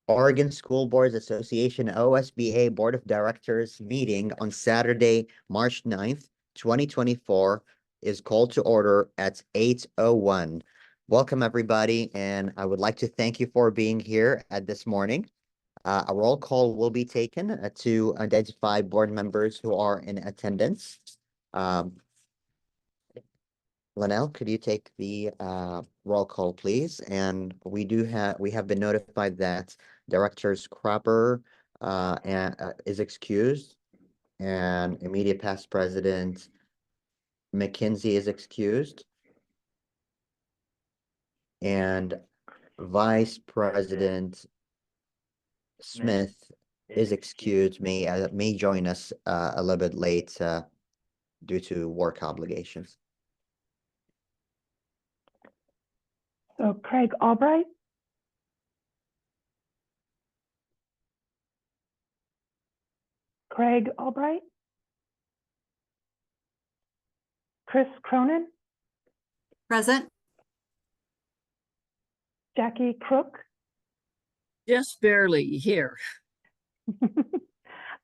Oregon School Boards Association OSBA Board of Directors meeting on Saturday, March 9th, 2024 is called to order at 8:01. Welcome, everybody, and I would like to thank you for being here at this morning. A roll call will be taken to identify board members who are in attendance. Linnell, could you take the roll call, please? And we have been notified that Directors Cropper is excused, and immediate past President McKinsey is excused, and Vice President Smith is excused, may join us a little bit late due to work obligations. So Craig Albright. Craig Albright. Chris Cronin. Present. Jackie Crook. Just barely here.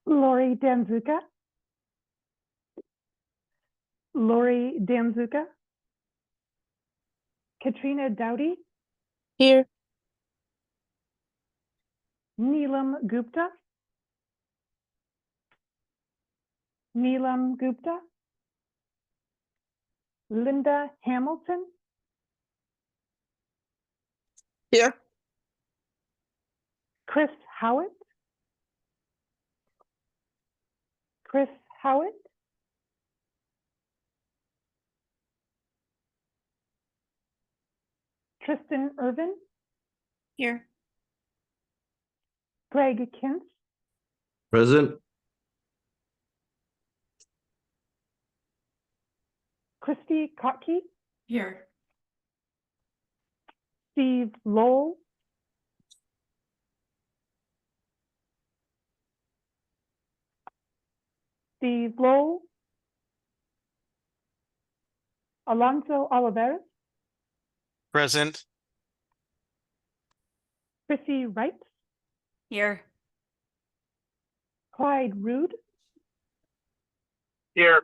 Lori Danzuka. Lori Danzuka. Katrina Dowdy. Here. Neelam Gupta. Neelam Gupta. Linda Hamilton. Here. Chris Howitt. Chris Howitt. Tristan Irvin. Here. Greg Kintz. Present. Christy Kotke. Here. Steve Lowell. Steve Lowell. Alonso Oliveras. Present. Chrissy Wright. Here. Clyde Rude. Here.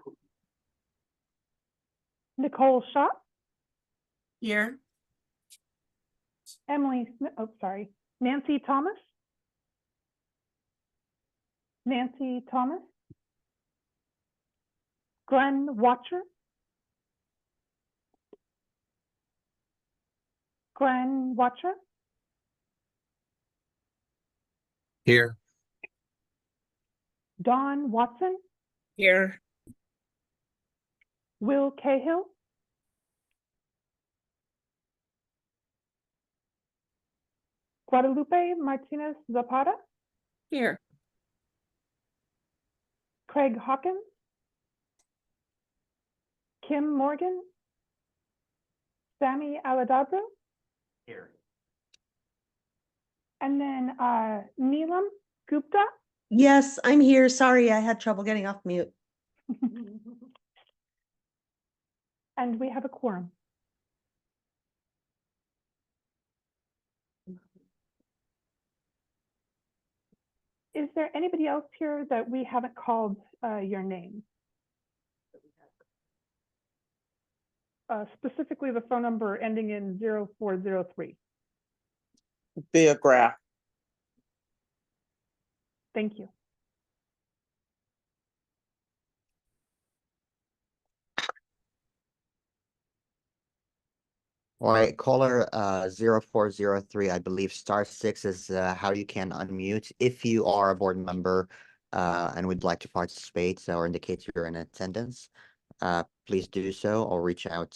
Nicole Schott. Here. Emily Smith. Oh, sorry. Nancy Thomas. Nancy Thomas. Glenn Watcher. Glenn Watcher. Here. Dawn Watson. Here. Will Cahill. Guadalupe Martinez Zapata. Here. Craig Hawkins. Kim Morgan. Sammy Aladabro. Here. And then Neelam Gupta. Yes, I'm here. Sorry, I had trouble getting off mute. And we have a quorum. Is there anybody else here that we haven't called your name? Specifically the phone number ending in 0403. Via graph. Thank you. All right, caller 0403, I believe *6 is how you can unmute if you are a board member and would like to participate or indicate you're in attendance. Please do so or reach out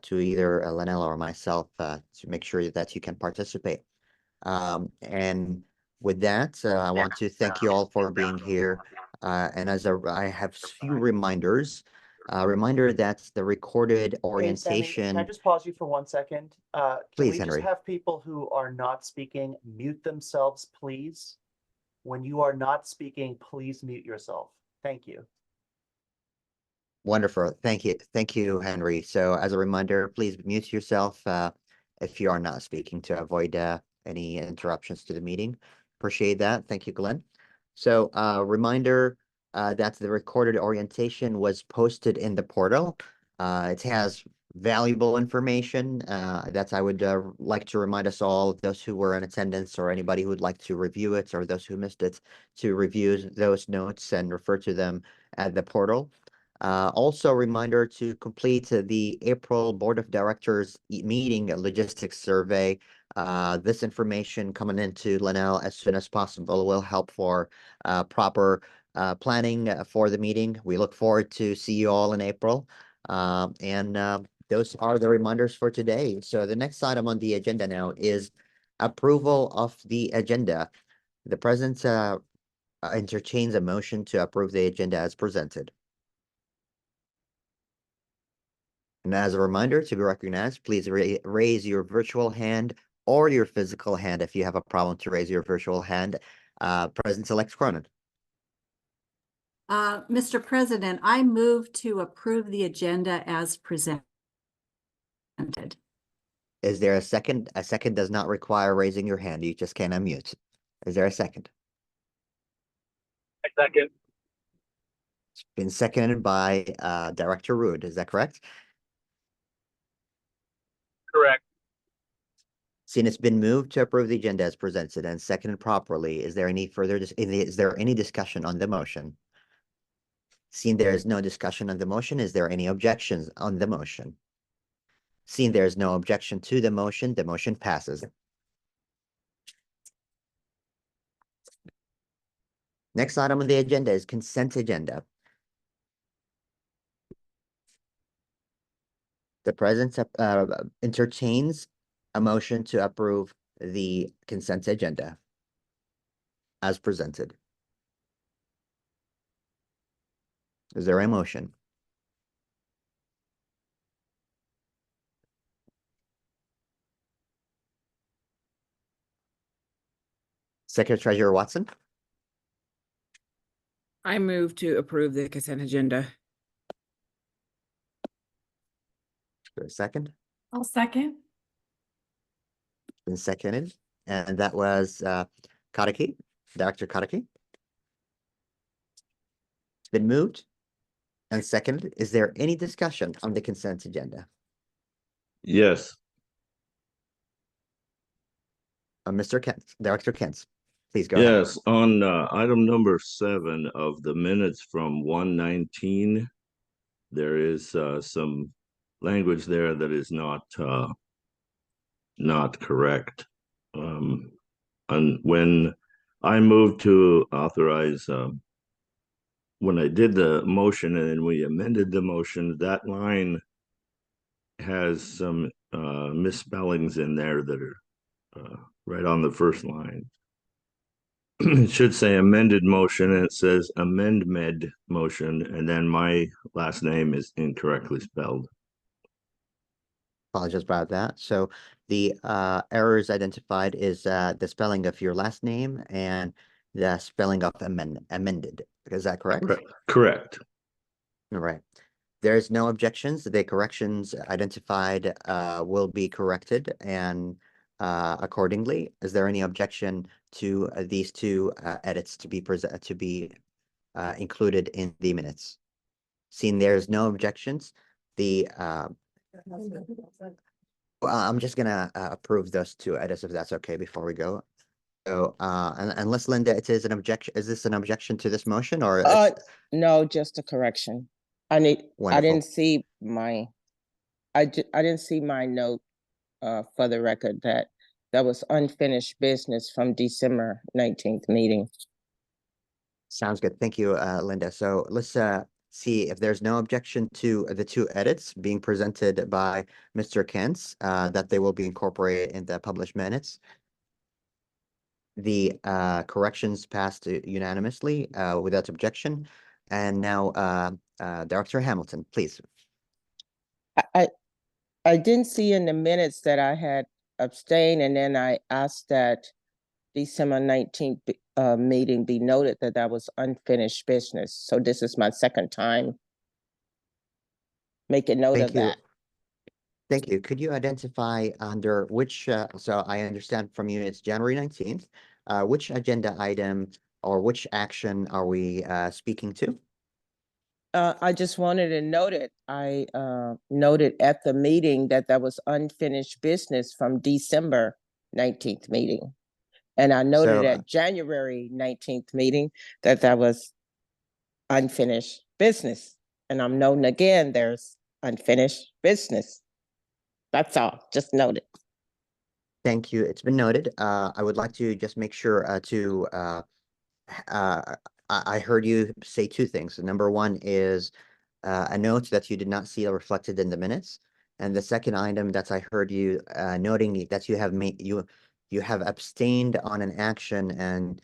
to either Linnell or myself to make sure that you can participate. And with that, I want to thank you all for being here. And I have a few reminders. Reminder that the recorded orientation. Hey, Sammy, can I just pause you for 1 second? Please, can we Henry. just have people who are not speaking mute themselves, please? When you are not speaking, please mute yourself. Thank you. Wonderful. Thank you. Thank you, Henry. So as a reminder, please mute yourself if you are not speaking to avoid any interruptions to the meeting. Appreciate that. Thank you, Glenn. So reminder that the recorded orientation was posted in the portal. It has valuable information that I would like to remind us all, those who were in attendance or anybody who would like to review it or those who missed it, to review those notes and refer to them at the portal. Also, a reminder to complete the April Board of Directors meeting logistics survey. This information coming into Linnell as soon as possible will help for proper planning for the meeting. We look forward to see you all in April. Those are the reminders for today. So the next item on the agenda now is approval of the agenda. The president entertains a motion to approve the agenda as presented. And as a reminder, to be recognized, please raise your virtual hand or your physical hand if you have a problem to raise your virtual hand. President-elect Cronin. Mr. President, I move to approve the agenda as presented. Is there a second? A second does not require raising your hand. You just can unmute. Is there a second? I second. It's been seconded by Director Rude. Is that correct? Correct. Seeing it's been moved to approve the agenda as presented and seconded properly, is there any further, is there any discussion on the motion? Seeing there is no discussion on the motion, is there any objections on the motion? Seeing there is no objection to the motion passes. Next item on the agenda is consent agenda. The president entertains a motion to approve the consent agenda as presented. Is there a motion? Secretary Treasurer Watson? I move to approve the consent agenda. For a second? I'll second. Been seconded, and that was Kadaki, Dr. Kadaki. It's been moved and seconded. Is there any discussion on the consent agenda? Yes. Mr. Kent, Director Kent, please go ahead. Yes, on item number 7 of the minutes from 119, there is some language there that is not correct. And when I moved to authorize, when I did the motion and then we amended the motion, that line has some misspellings in there that are right on the first line. It should say amended motion, and it says amendment motion, and then my last name is incorrectly spelled. Apologize about that. So the errors identified is the spelling of your last name and the spelling of amended. Is that correct? Correct. All right. There's no objections. The corrections identified will be corrected and accordingly. Is there any objection to these two edits to be included in the minutes? Seeing there's no objections, the I'm just gonna approve those two edits if that's okay before we go. So unless Linda, it is an objection. Is this an objection to this motion or? No, just a correction. I Wonderful. didn't see my, I didn't see my note for the record that was unfinished business from December 19th meeting. Sounds good. Thank you, Linda. So let's see if there's no objection to the two edits being presented by Mr. Kent's, that they will be incorporated in the published minutes. The corrections passed unanimously without objection. And now, Director Hamilton, please. I didn't see in the minutes that I had abstained, and then I asked that December 19th meeting be noted that was unfinished business. So this is my second time making note of that. Thank you. Could you identify under which, so I understand from you it's January 19th. Which agenda item or which action are we speaking to? I just wanted to note it. I noted at the meeting that was unfinished business from December 19th meeting. And I noted So, at January 19th meeting that was unfinished business. And I'm noting again, there's unfinished business. That's all, just noted. Thank you. It's been noted. I would like to just make sure I heard you say two things. Number one is a note that you did not see reflected in the minutes. And the second item that I heard you noting that you have made you have abstained on an action and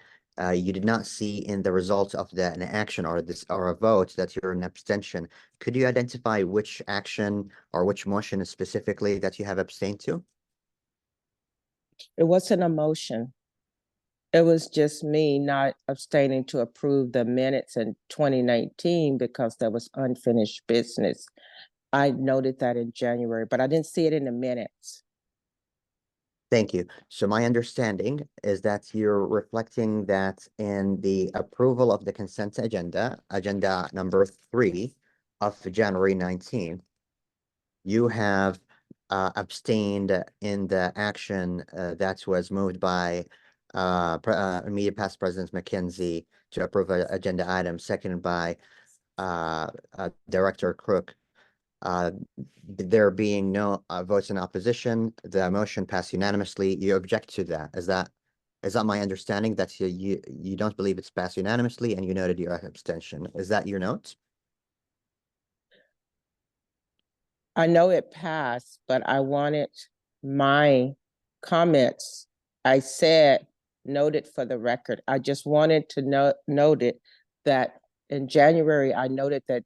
you did not see in the results of an action or a vote that you're an abstention. Could you identify which action or which motion specifically that you have abstained to? It wasn't a motion. It was just me not abstaining to approve the minutes in 2019 because there was unfinished business. I noted that in January, but I didn't see it in the minutes. Thank you. So my understanding is that you're reflecting that in the approval of the consent agenda, agenda number 3 of January 19th, you have abstained in the action that was moved by immediate past President McKenzie to approve an agenda item, seconded by Director Crook. There being no votes in opposition, the motion passed unanimously. You object to that. Is that my understanding that you don't believe it's passed unanimously and you noted your abstention? Is that your note? I know it passed, but I wanted my comments, I said, noted for the record. I just wanted to note it that in January, I noted that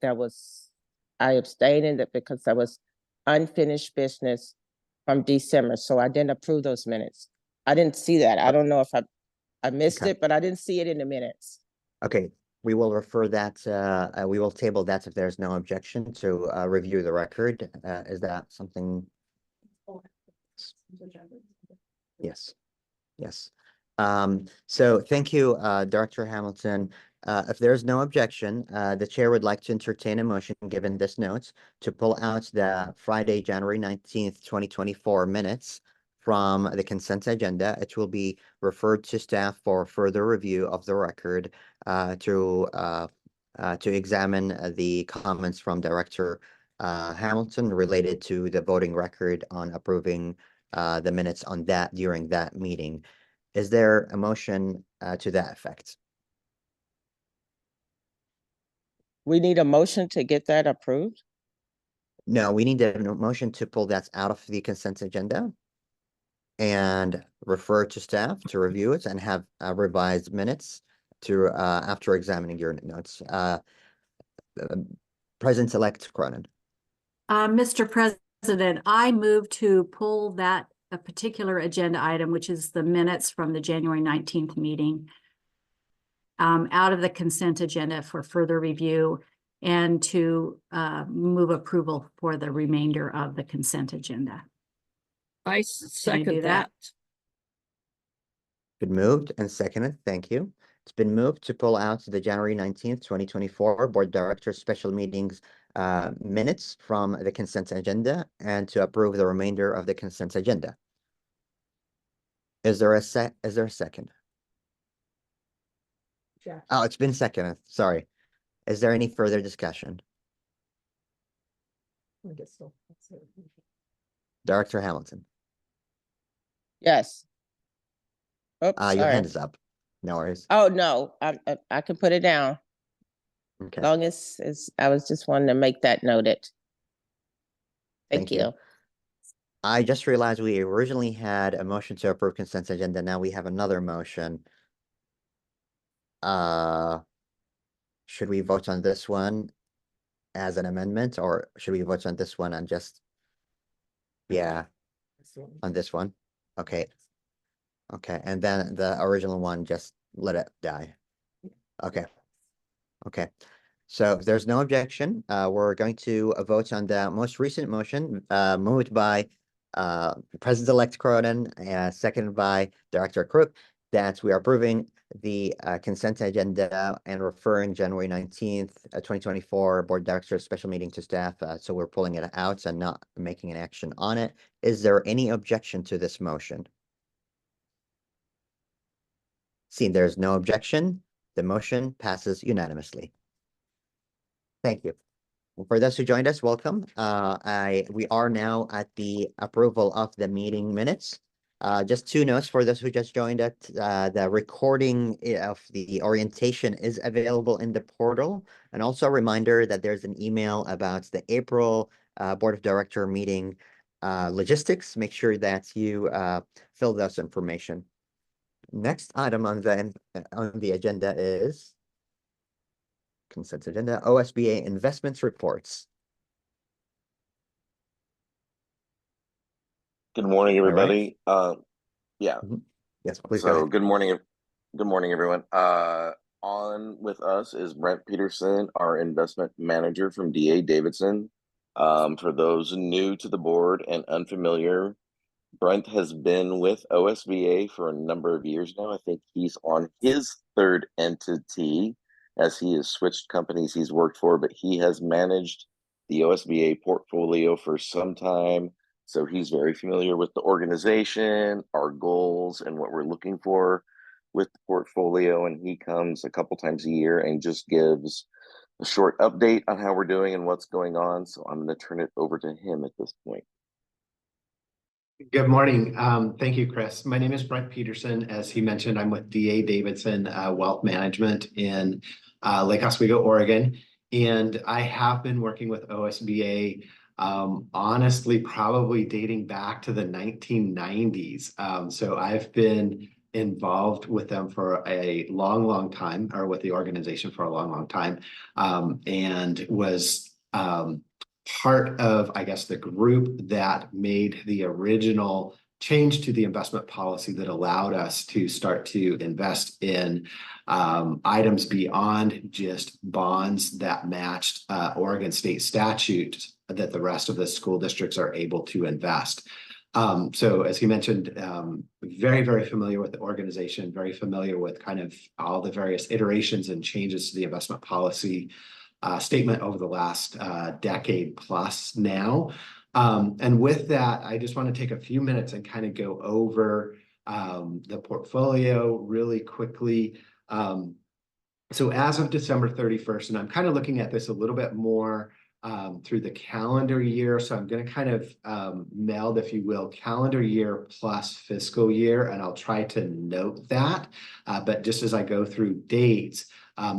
I abstained in it because there was unfinished business from December. So I didn't approve those minutes. I didn't see that. I don't know if I missed Okay. it, but I didn't see it in the minutes. Okay, we will refer that, we will table that if there's no objection to review the record. Is that something? Yes, yes. So thank you, Director Hamilton. If there's no objection, the chair would like to entertain a motion, given this note, to pull out the Friday, January 19th, 2024 minutes from the consent agenda. It will be referred to staff for further review of the record to examine the comments from Director Hamilton related to the voting record on approving the minutes on that during that meeting. Is there a motion to that effect? We need a motion to get that approved? No, we need a motion to pull that out of the consent agenda and refer to staff to review it and have revised minutes to after examining your notes. President-elect Cronin. Mr. President, I move to pull that a particular agenda item, which is the minutes from the January 19th meeting, out of the consent agenda for further review and to move approval for the remainder of the consent agenda. I second that. Been moved and seconded. Thank you. It's been moved to pull out the January 19th, 2024 Board Director Special Meetings minutes from the consent agenda and to approve the remainder of the consent agenda. Is there a second? Yeah. Oh, it's been seconded. Sorry. Is there any further discussion? Director Hamilton. Yes. Oops, Your sorry. hand is up. No worries. Oh, no, I can put it down. Okay. Long as I was just wanting to make that noted. Thank you. I just realized we originally had a motion to approve consent agenda. Now we have another motion. Should we vote on this one as an amendment, or should we vote on this one and just, yeah, on this one? Okay. Okay, and then the original one, just let it die. Okay. Okay. So if there's no objection, we're going to vote on the most recent motion, moved by President-elect Cronin, seconded by Director Crook, that we are approving the consent agenda and referring January 19th, 2024 Board Directors Special Meeting to staff. So we're pulling it out and not making an action on it. Is there any objection to this motion? Seeing there's no objection, the motion passes unanimously. Thank you. For those who joined us, welcome. We are now at the approval of the meeting minutes. Just two notes for those who just joined us. The recording of the orientation is available in the portal. And also a reminder that there's an email about the April Board of Director meeting logistics. Make sure that you fill those information. Next item on the agenda is consent agenda, OSBA investments reports. Good morning, All right. everybody. Yeah. Yes, please go So ahead. good morning, everyone. On with us is Brent Peterson, our investment manager from DA Davidson. For those new to the board and unfamiliar, Brent has been with OSBA for a number of years now. I think he's on his third entity as he has switched companies he's worked for, but he has managed the OSBA portfolio for some time. So he's very familiar with the organization, our goals, and what we're looking for with the portfolio. And he comes a couple times a year and just gives a short update on how we're doing and what's going on. So I'm going to turn it over to him at this point. Good morning. Thank you, Chris. My name is Brent Peterson. As he mentioned, I'm with DA Davidson Wealth Management in Lake Oswego, Oregon. And I have been working with OSBA, honestly, probably dating back to the 1990s. So I've been involved with them for a long time, or with the organization for a long time, and was part of, I guess, the group that made the original change to the investment policy that allowed us to start to invest in items beyond just bonds that matched Oregon state statutes that the rest of the school districts are able to invest. So as he mentioned, very, very familiar with the organization, very familiar with kind of all the various iterations and changes to the investment policy statement over the last decade plus now. And with that, I just want to take a few minutes and kind of go over the portfolio really quickly. So as of December 31st, and I'm kind of looking at this a little bit more through the calendar year. So I'm going to kind of meld, if you will, calendar year plus fiscal year, and I'll try to note that. But just as I go through dates,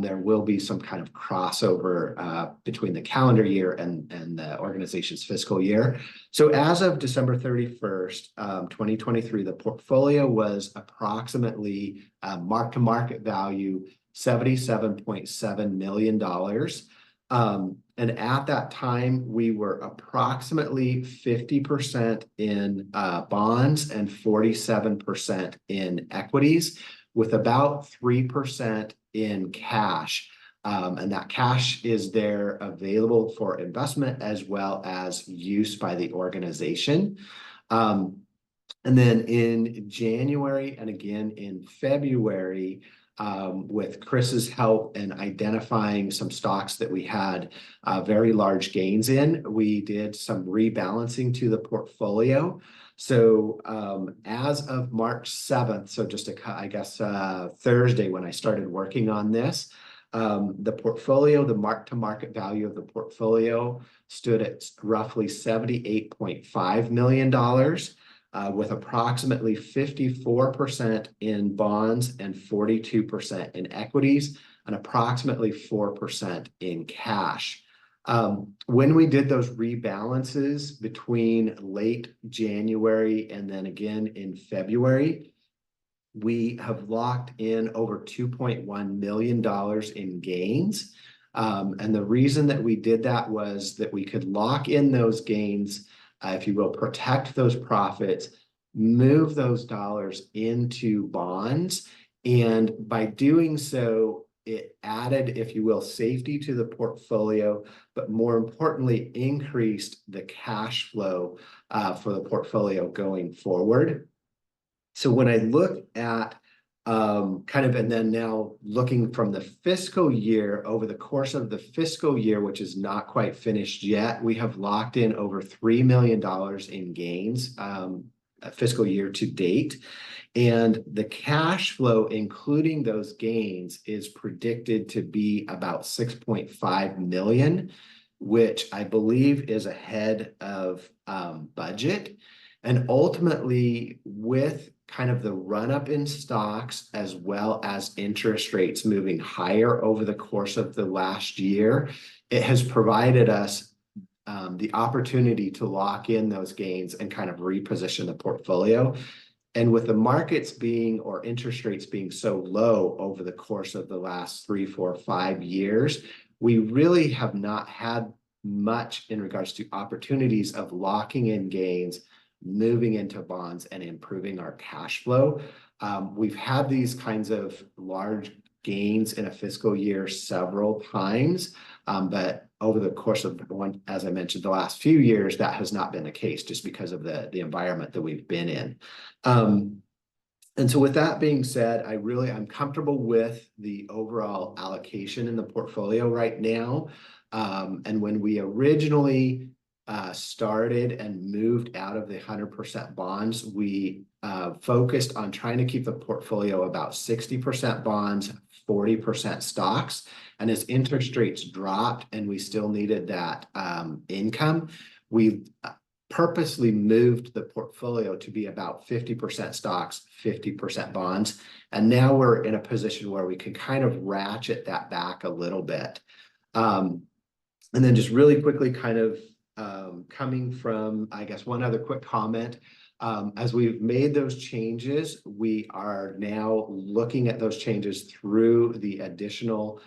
there will be some kind of crossover between the calendar year and the organization's fiscal year. So as of December 31st, 2023, the portfolio was approximately mark-to-market value $77.7 million. And at that time, we were approximately 50% in bonds and 47% in equities, with about 3% in cash. And that cash is there available for investment as well as use by the organization. And then in January and again in February, with Chris's help in identifying some stocks that we had very large gains in, we did some rebalancing to the portfolio. So as of March 7th, so just I guess Thursday when I started working on this, the portfolio, the mark-to-market value of the portfolio stood at roughly $78.5 million, with approximately 54% in bonds and 42% in equities, and approximately 4% in cash. When we did those rebalances between late January and then again in February, we have locked in over $2.1 million in gains. And the reason that we did that was that we could lock in those gains, if you will, protect those profits, move those dollars into bonds. And by doing so, it added, if you will, safety to the portfolio, but more importantly, increased the cash flow for the portfolio going forward. So when I look at and then now looking from the fiscal year, over the course of the fiscal year, which is not quite finished yet, we have locked in over $3 million in gains fiscal year to date. And the cash flow, including those gains, is predicted to be about 6.5 million, which I believe is ahead of budget. And ultimately, with kind of the run-up in stocks, as well as interest rates moving higher over the course of the last year, it has provided us the opportunity to lock in those gains and kind of reposition the portfolio. And with the markets being, or interest rates being so low over the course of the last 3, 4, 5 years, we really have not had much in regards to opportunities of locking in gains, moving into bonds, and improving our cash flow. We've had these kinds of large gains in a fiscal year several times, but over the course of as I mentioned, the last few years, that has not been the case just because of the environment that we've been in. And so with that being said, I'm comfortable with the overall allocation in the portfolio right now. And when we originally started and moved out of the 100% bonds, we focused on trying to keep the portfolio about 60% bonds, 40% stocks. And as interest rates dropped and we still needed that income, we purposely moved the portfolio to be about 50% stocks, 50% bonds. And now we're in a position where we can kind of ratchet that back a little bit. And then just really quickly kind of coming from, I guess, one other quick comment. As we've made those changes, we are now looking at those changes through the additional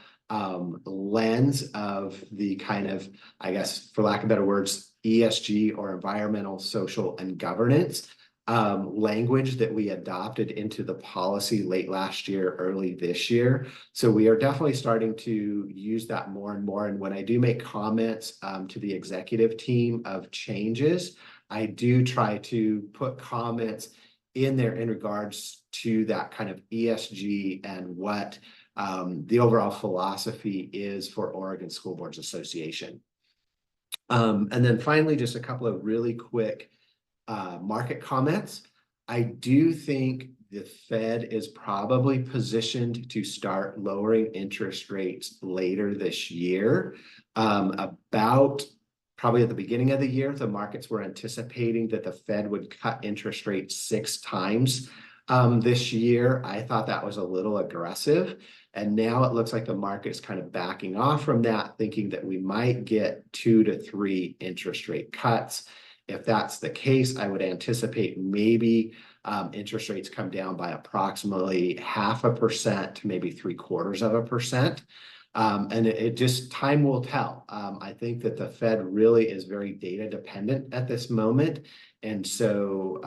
lens of the kind of, I guess, for lack of better words, ESG, or environmental, social, and governance language that we adopted into the policy late last year, early this year. So we are definitely starting to use that more and more. And when I do make comments to the executive team of changes, I do try to put comments in there in regards to that kind of ESG and what the overall philosophy is for Oregon School Boards Association. And then finally, just a couple of really quick market comments. I do think the Fed is probably positioned to start lowering interest rates later this year. About probably at the beginning of the year, the markets were anticipating that the Fed would cut interest rates 6 times this year. I thought that was a little aggressive. And now it looks like the market's kind of backing off from that, thinking that we might get 2 to 3 interest rate cuts. If that's the case, I would anticipate maybe interest rates come down by approximately 0.5% to maybe 0.75%. And it just, time will tell. I think that the Fed really is very data dependent at this moment. And so,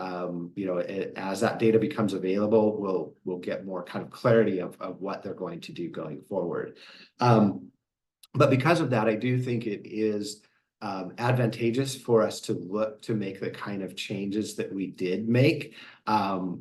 as that data becomes available, we'll get more kind of clarity of what they're going to do going forward. But because of that, I do think it is advantageous for us to look to make the kind of changes that we did make,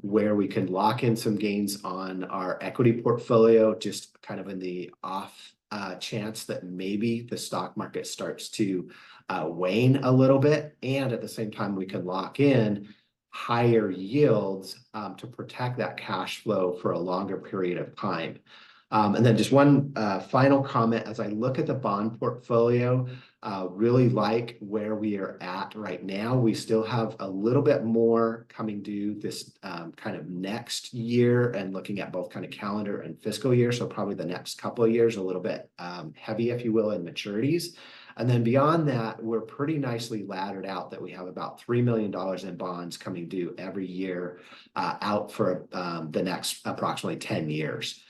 where we can lock in some gains on our equity portfolio, just kind of in the off chance that maybe the stock market starts to wane a little bit. And at the same time, we can lock in higher yields to protect that cash flow for a longer period of time. And then just one final comment, as I look at the bond portfolio, really like where we are at right now. We still have a little bit more coming due this kind of next year, and looking at both kind of calendar and fiscal year. So probably the next couple of years, a little bit heavy, if you will, in maturities. And then beyond that, we're pretty nicely laddered out that we have about $3 million in bonds coming due every year out for the next approximately 10 years.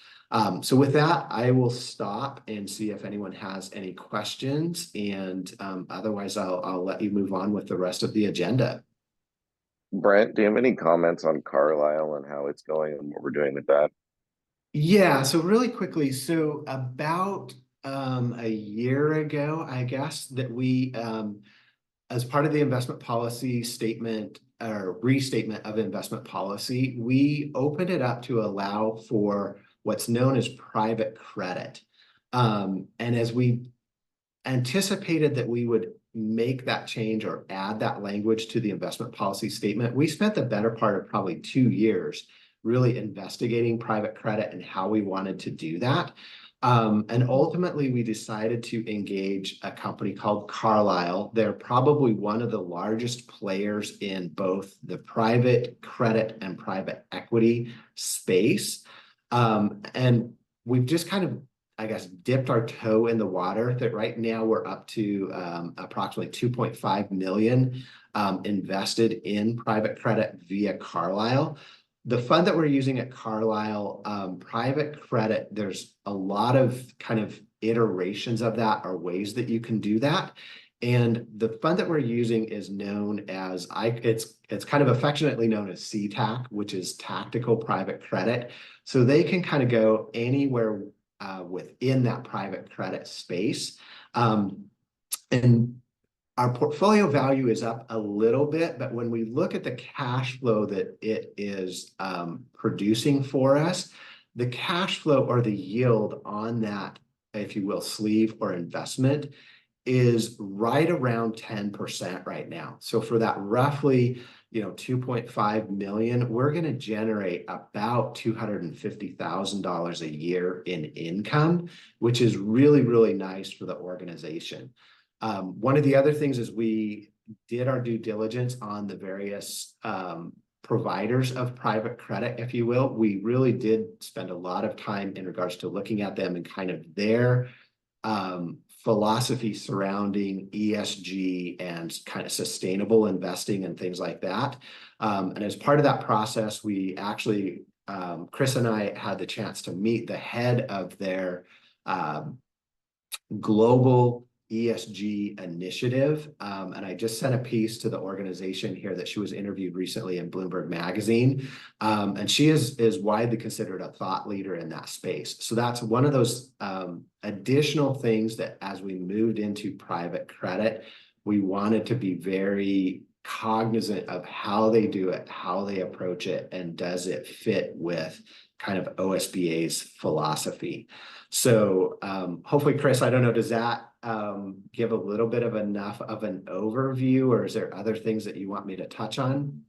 So with that, I will stop and see if anyone has any questions, and otherwise I'll let you move on with the rest of the agenda. Brent, do you have any comments on Carlisle and how it's going and what we're doing with that? Yeah, so really quickly, so about a year ago, I guess, that we as part of the investment policy statement or restatement of investment policy, we opened it up to allow for what's known as private credit. And as we anticipated that we would make that change or add that language to the investment policy statement, we spent the better part of probably 2 years really investigating private credit and how we wanted to do that. And ultimately, we decided to engage a company called Carlyle. They're probably one of the largest players in both the private credit and private equity space. And we've just kind of, I guess, dipped our toe in the water that right now we're up to approximately 2.5 million invested in private credit via Carlyle. The fund that we're using at Carlyle, private credit, there's a lot of kind of iterations of that or ways that you can do that. And the fund that we're using is known as, it's kind of affectionately known as CTAC, which is Tactical Private Credit. So they can kind of go anywhere within that private credit space. And our portfolio value is up a little bit, but when we look at the cash flow that it is producing for us, the cash flow or the yield on that, if you will, sleeve or investment is right around 10% right now. So for that roughly, 2.5 million, we're going to generate about $250,000 a year in income, which is really, really nice for the organization. One of the other things is we did our due diligence on the various providers of private credit, if you will. We really did spend a lot of time in regards to looking at them and kind of their philosophy surrounding ESG and kind of sustainable investing and things like that. And as part of that process, we actually, Chris and I had the chance to meet the head of their global ESG initiative. And I just sent a piece to the organization here that she was interviewed recently in Bloomberg Magazine. And she is widely considered a thought leader in that space. So that's one of those additional things that as we moved into private credit, we wanted to be very cognizant of how they do it, how they approach it, and does it fit with kind of OSBA's philosophy. So hopefully, Chris, I don't know, does that give a little bit of enough of an overview, or is there other things that you want me to touch on?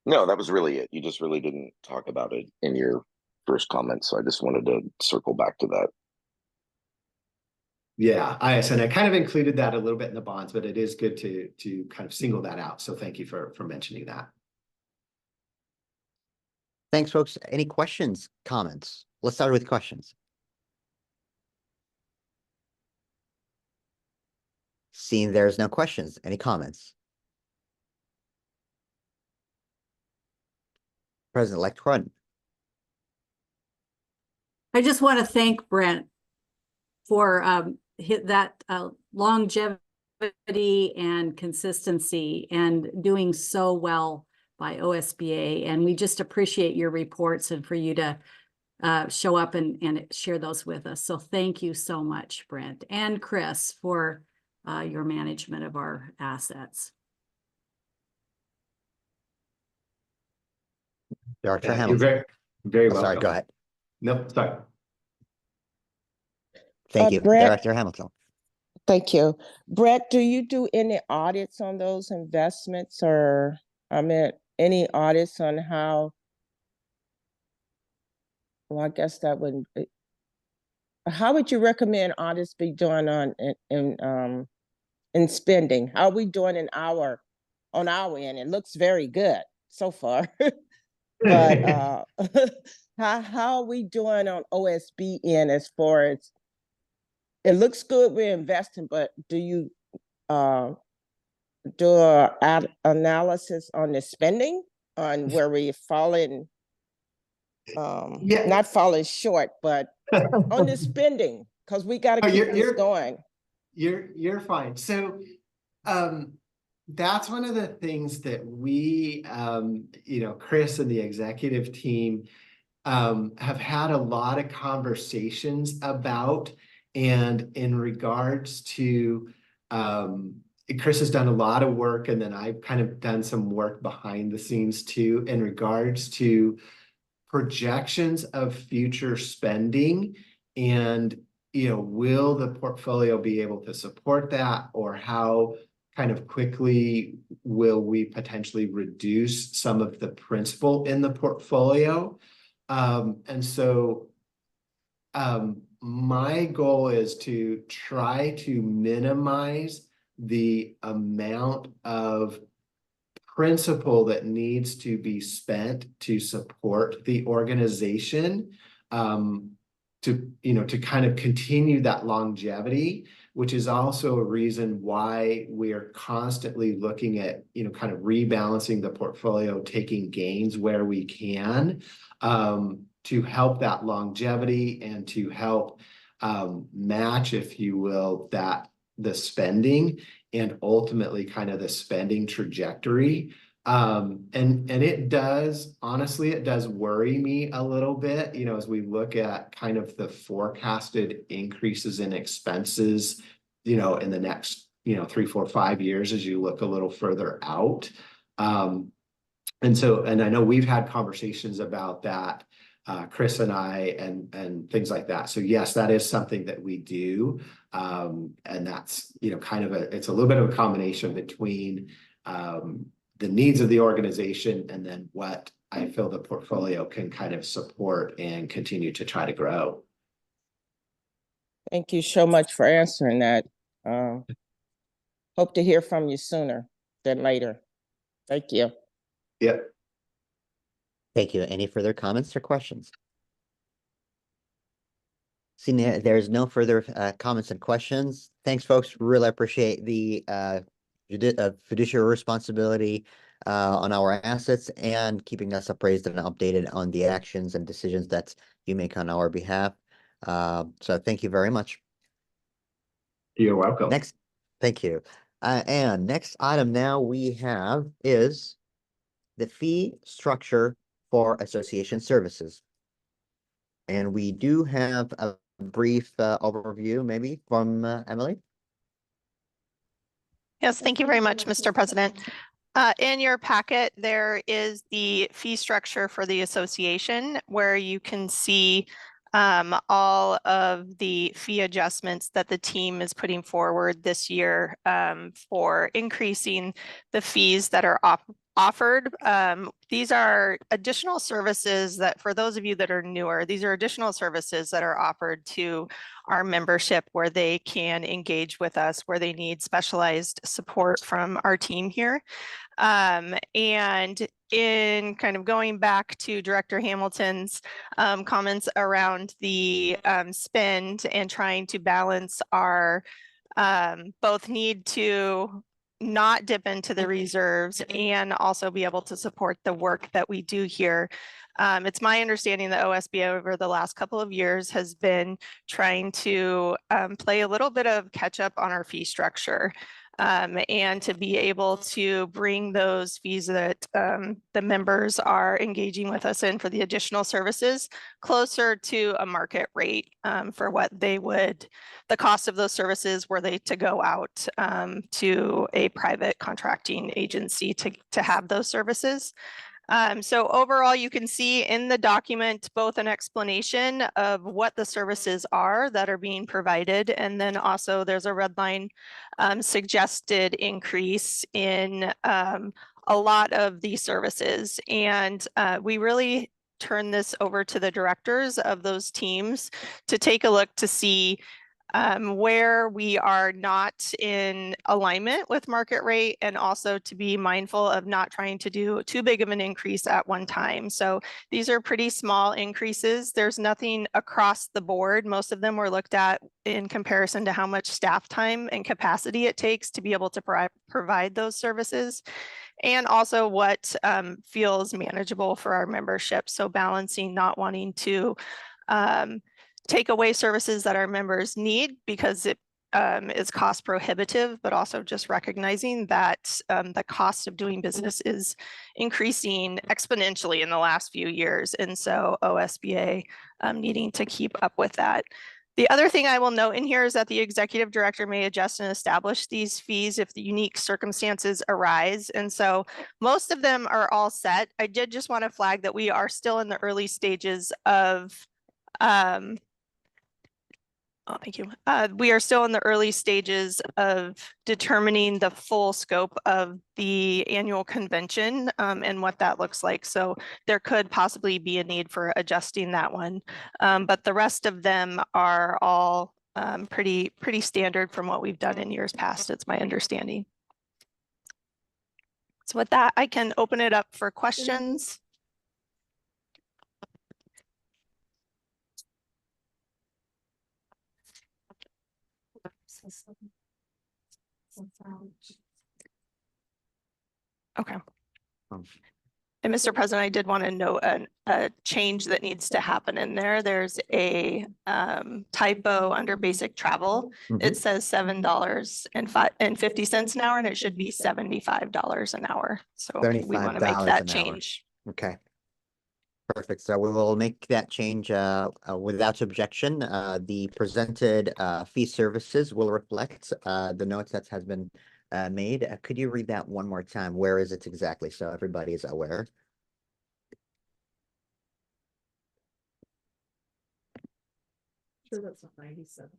No, that was really it. You just really didn't talk about it in your first comment. So I just wanted to circle back to that. Yeah, I kind of included that a little bit in the bonds, but it is good to kind of single that out. So thank you for mentioning that. Thanks, folks. Any questions, comments? Let's start with questions. Seeing there's no questions, any comments? President-elect Cruden. I just want to thank Brent for that longevity and consistency and doing so well by OSBA. And we just appreciate your reports and for you to show up and share those with us. So thank you so much, Brent and Chris, for your management of our assets. Director Hamilton. You're very welcome. Sorry, go ahead. Nope, sorry. Thank you, Brett, Director Hamilton. Thank you. Brett, do you do any audits on those investments, or any audits on how, well, I guess that wouldn't be, how would you recommend audits be done on in spending? How are we doing on our end? It looks very good so far. But how are we doing on OSB end as far as, it looks good we're investing, but do you do an analysis on the spending, on where we're falling, not falling short, but on the spending, because we got to keep this going. You're fine. So that's one of the things that we, Chris and the executive team, have had a lot of conversations about. And in regards to, Chris has done a lot of work, and then I've kind of done some work behind the scenes too, in regards to projections of future spending. And, will the portfolio be able to support that, or how kind of quickly will we potentially reduce some of the principal in the portfolio? And so my goal is to try to minimize the amount of principle that needs to be spent to support the organization, to kind of continue that longevity, which is also a reason why we are constantly looking at, kind of rebalancing the portfolio, taking gains where we can, to help that longevity and to help match, if you will, the spending and ultimately kind of the spending trajectory. And it does, honestly, it does worry me a little bit, as we look at kind of the forecasted increases in expenses, in the next, 3, 4, 5 years, as you look a little further out. And I know we've had conversations about that, Chris and I, and things like that. So yes, that is something that we do. And that's, kind of it's a little bit of a combination between the needs of the organization and then what I feel the portfolio can kind of support and continue to try to grow. Thank you so much for answering that. Hope to hear from you sooner than later. Thank you. Yep. Thank you. Any further comments or questions? Seeing there's no further comments and questions. Thanks, folks. Really appreciate the fiduciary responsibility on our assets and keeping us appraised and updated on the actions and decisions that you make on our behalf. So thank you very much. You're welcome. Thank you. And next item now we have is the fee structure for association services. And we do have a brief overview maybe from Emily. Yes, thank you very much, Mr. President. In your packet, there is the fee structure for the association, where you can see all of the fee adjustments that the team is putting forward this year for increasing the fees that are offered. These are additional services that, for those of you that are newer, these are additional services that are offered to our membership where they can engage with us, where they need specialized support from our team here. And in kind of going back to Director Hamilton's comments around the spend and trying to balance our both need to not dip into the reserves and also be able to support the work that we do here. It's my understanding that OSBA over the last couple of years has been trying to play a little bit of catch up on our fee structure. And to be able to bring those fees that the members are engaging with us in for the additional services closer to a market rate for what they would, the cost of those services were they to go out to a private contracting agency to have those services. So overall, you can see in the document both an explanation of what the services are that are being provided, and then also there's a red line suggested increase in a lot of these services. And we really turn this over to the directors of those teams to take a look to see where we are not in alignment with market rate, and also to be mindful of not trying to do too big of an increase at one time. So these are pretty small increases. There's nothing across the board. Most of them were looked at in comparison to how much staff time and capacity it takes to be able to provide those services, and also what feels manageable for our membership. So balancing not wanting to take away services that our members need because it is cost prohibitive, but also just recognizing that the cost of doing business is increasing exponentially in the last few years. And so OSBA needing to keep up with that. The other thing I will note in here is that the executive director may adjust and establish these fees if the unique circumstances arise. And so most of them are all set. I did just want to flag that we are still in the early stages of thank you. We are still in the early stages of determining the full scope of the annual convention and what that looks like. So there could possibly be a need for adjusting that one. But the rest of them are all pretty standard from what we've done in years past, it's my understanding. So with that, I can open it up for questions. Okay. And Mr. President, I did want to note a change that needs to happen in there. There's a typo under basic travel. It says $7.50 an hour, and it should be $75 an hour. So we want to make that change. Okay. Perfect. So we will make that change without objection. The presented fee services will reflect the notes that has been made. Could you read that one more time? Where is it exactly? So everybody is aware. Sure, that's not 97.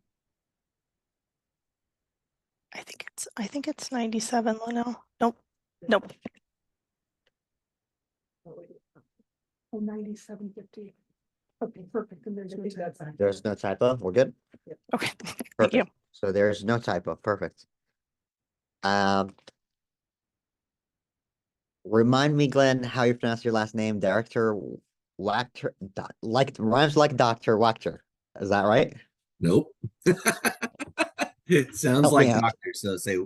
I think it's 97, Lino. Nope. Nope. Oh, 97.50. Okay, perfect. And there's no typo. There's no typo. We're good. Okay. Thank you. So there's no typo. Perfect. Remind me, Glenn, how you pronounce your last name. Director Wachter, like rhymes like Dr. Wachter. Is that right? Nope. It sounds Help me like out. doctor, so say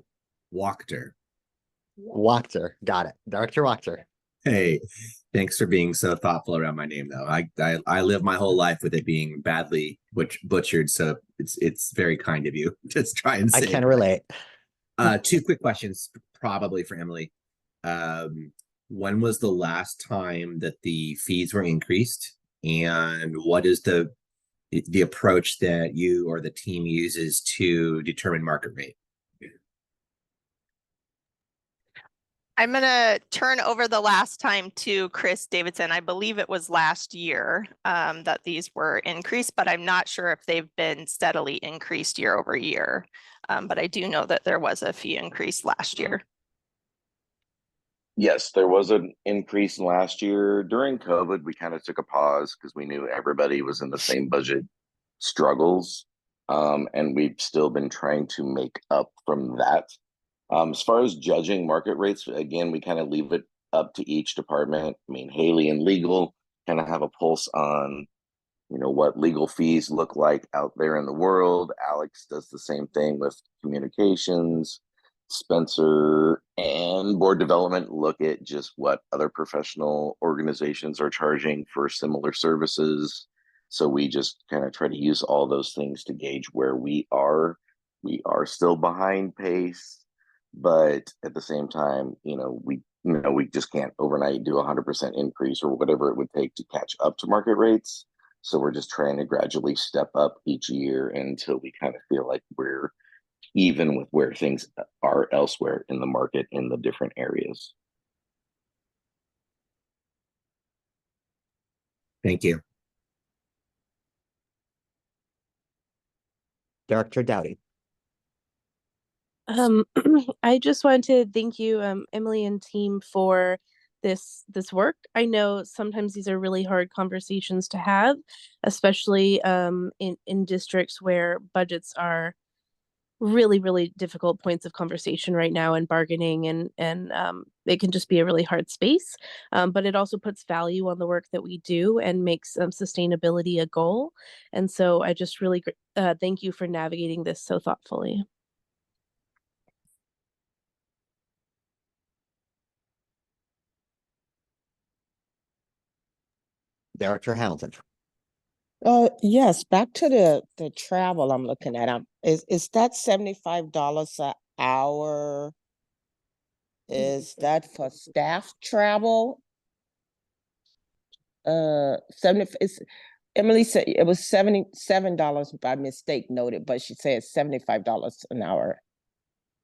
Wachter. Wachter. Got it. Director Wachter. Hey, thanks for being so thoughtful around my name, though. I live my whole life with it being badly butchered, so it's very kind of you. Just try and say I can relate. Two quick questions, probably for Emily. When was the last time that the fees were increased, and what is the approach that you or the team uses to determine market rate? I'm going to turn over the last time to Chris Davidson. I believe it was last year that these were increased, but I'm not sure if they've been steadily increased year over year. But I do know that there was a fee increase last year. Yes, there was an increase last year. During COVID, we kind of took a pause because we knew everybody was in the same budget struggles. And we've still been trying to make up from that. As far as judging market rates, again, we kind of leave it up to each department. I mean, Haley and legal kind of have a pulse on, what legal fees look like out there in the world. Alex does the same thing with communications. Spencer and board development look at just what other professional organizations are charging for similar services. So we just kind of try to use all those things to gauge where we are. We are still behind pace, but at the same time, we just can't overnight do 100% increase or whatever it would take to catch up to market rates. So we're just trying to gradually step up each year until we kind of feel like we're even with where things are elsewhere in the market in the different areas. Thank you. Director Dowdy. I just wanted to thank you, Emily and team, for this work. I know sometimes these are really hard conversations to have, especially in districts where budgets are really, really difficult points of conversation right now, and bargaining, and it can just be a really hard space. But it also puts value on the work that we do and makes sustainability a goal. And so I just really thank you for navigating this so thoughtfully. Director Hamilton. Yes, back to the travel I'm looking at. Is that $75 an hour? Is that for staff travel? 70, Emily said it was $77 by mistake noted, but she said $75 an hour.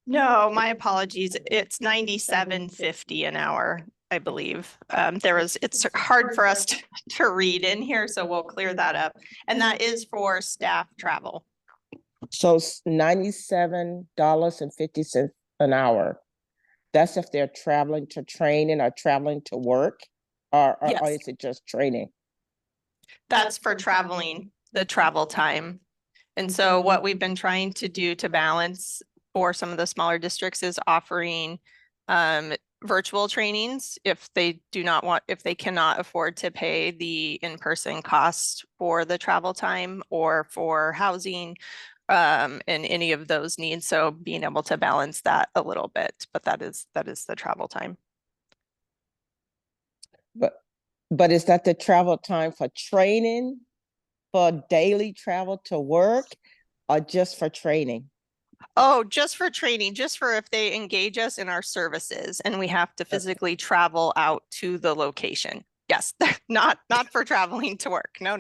No, my apologies. It's 97.50 an hour, I believe. It's hard for us to read in here, so we'll clear that up. And that is for staff travel. So it's $97.50 an hour. That's if they're traveling to training or traveling to work, or Yes. is it just training? That's for traveling, the travel time. And so what we've been trying to do to balance for some of the smaller districts is offering virtual trainings if they cannot afford to pay the in-person cost for the travel time or for housing and any of those needs. So being able to balance that a little bit, but that is the travel time. But is that the travel time for training, for daily travel to work, or just for training? Oh, just for training, just for if they engage us in our services and we have to physically travel out to the location. Yes, not for traveling to work. No.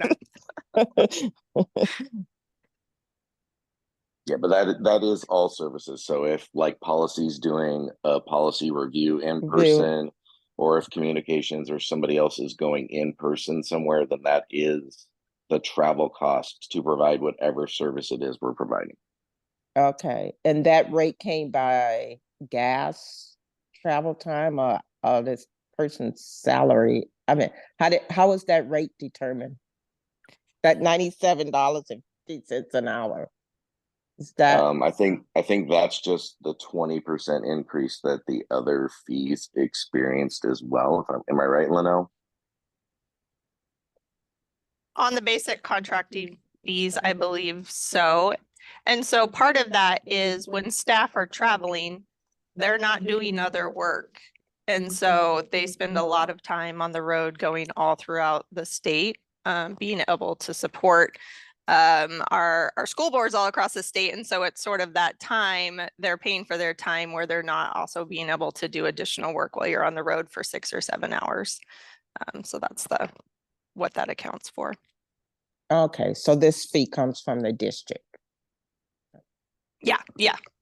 Yeah, but that is all services. So if like policy's doing a policy review in person, or if communications or somebody else is going in person somewhere, then that is the travel cost to provide whatever service it is we're providing. Okay, and that rate came by gas, travel time, or this person's salary? I mean, how was that rate determined? That $97.50 an hour. Is that I think that's just the 20% increase that the other fees experienced as well. Am I right, Linnell? On the basic contracting fees, I believe so. And so part of that is when staff are traveling, they're not doing other work. And so they spend a lot of time on the road going all throughout the state, being able to support our school boards all across the state. And so it's sort of that time they're paying for their time where they're not also being able to do additional work while you're on the road for 6 or 7 hours. So that's what that accounts for. okay? So this fee comes from the district. Yeah.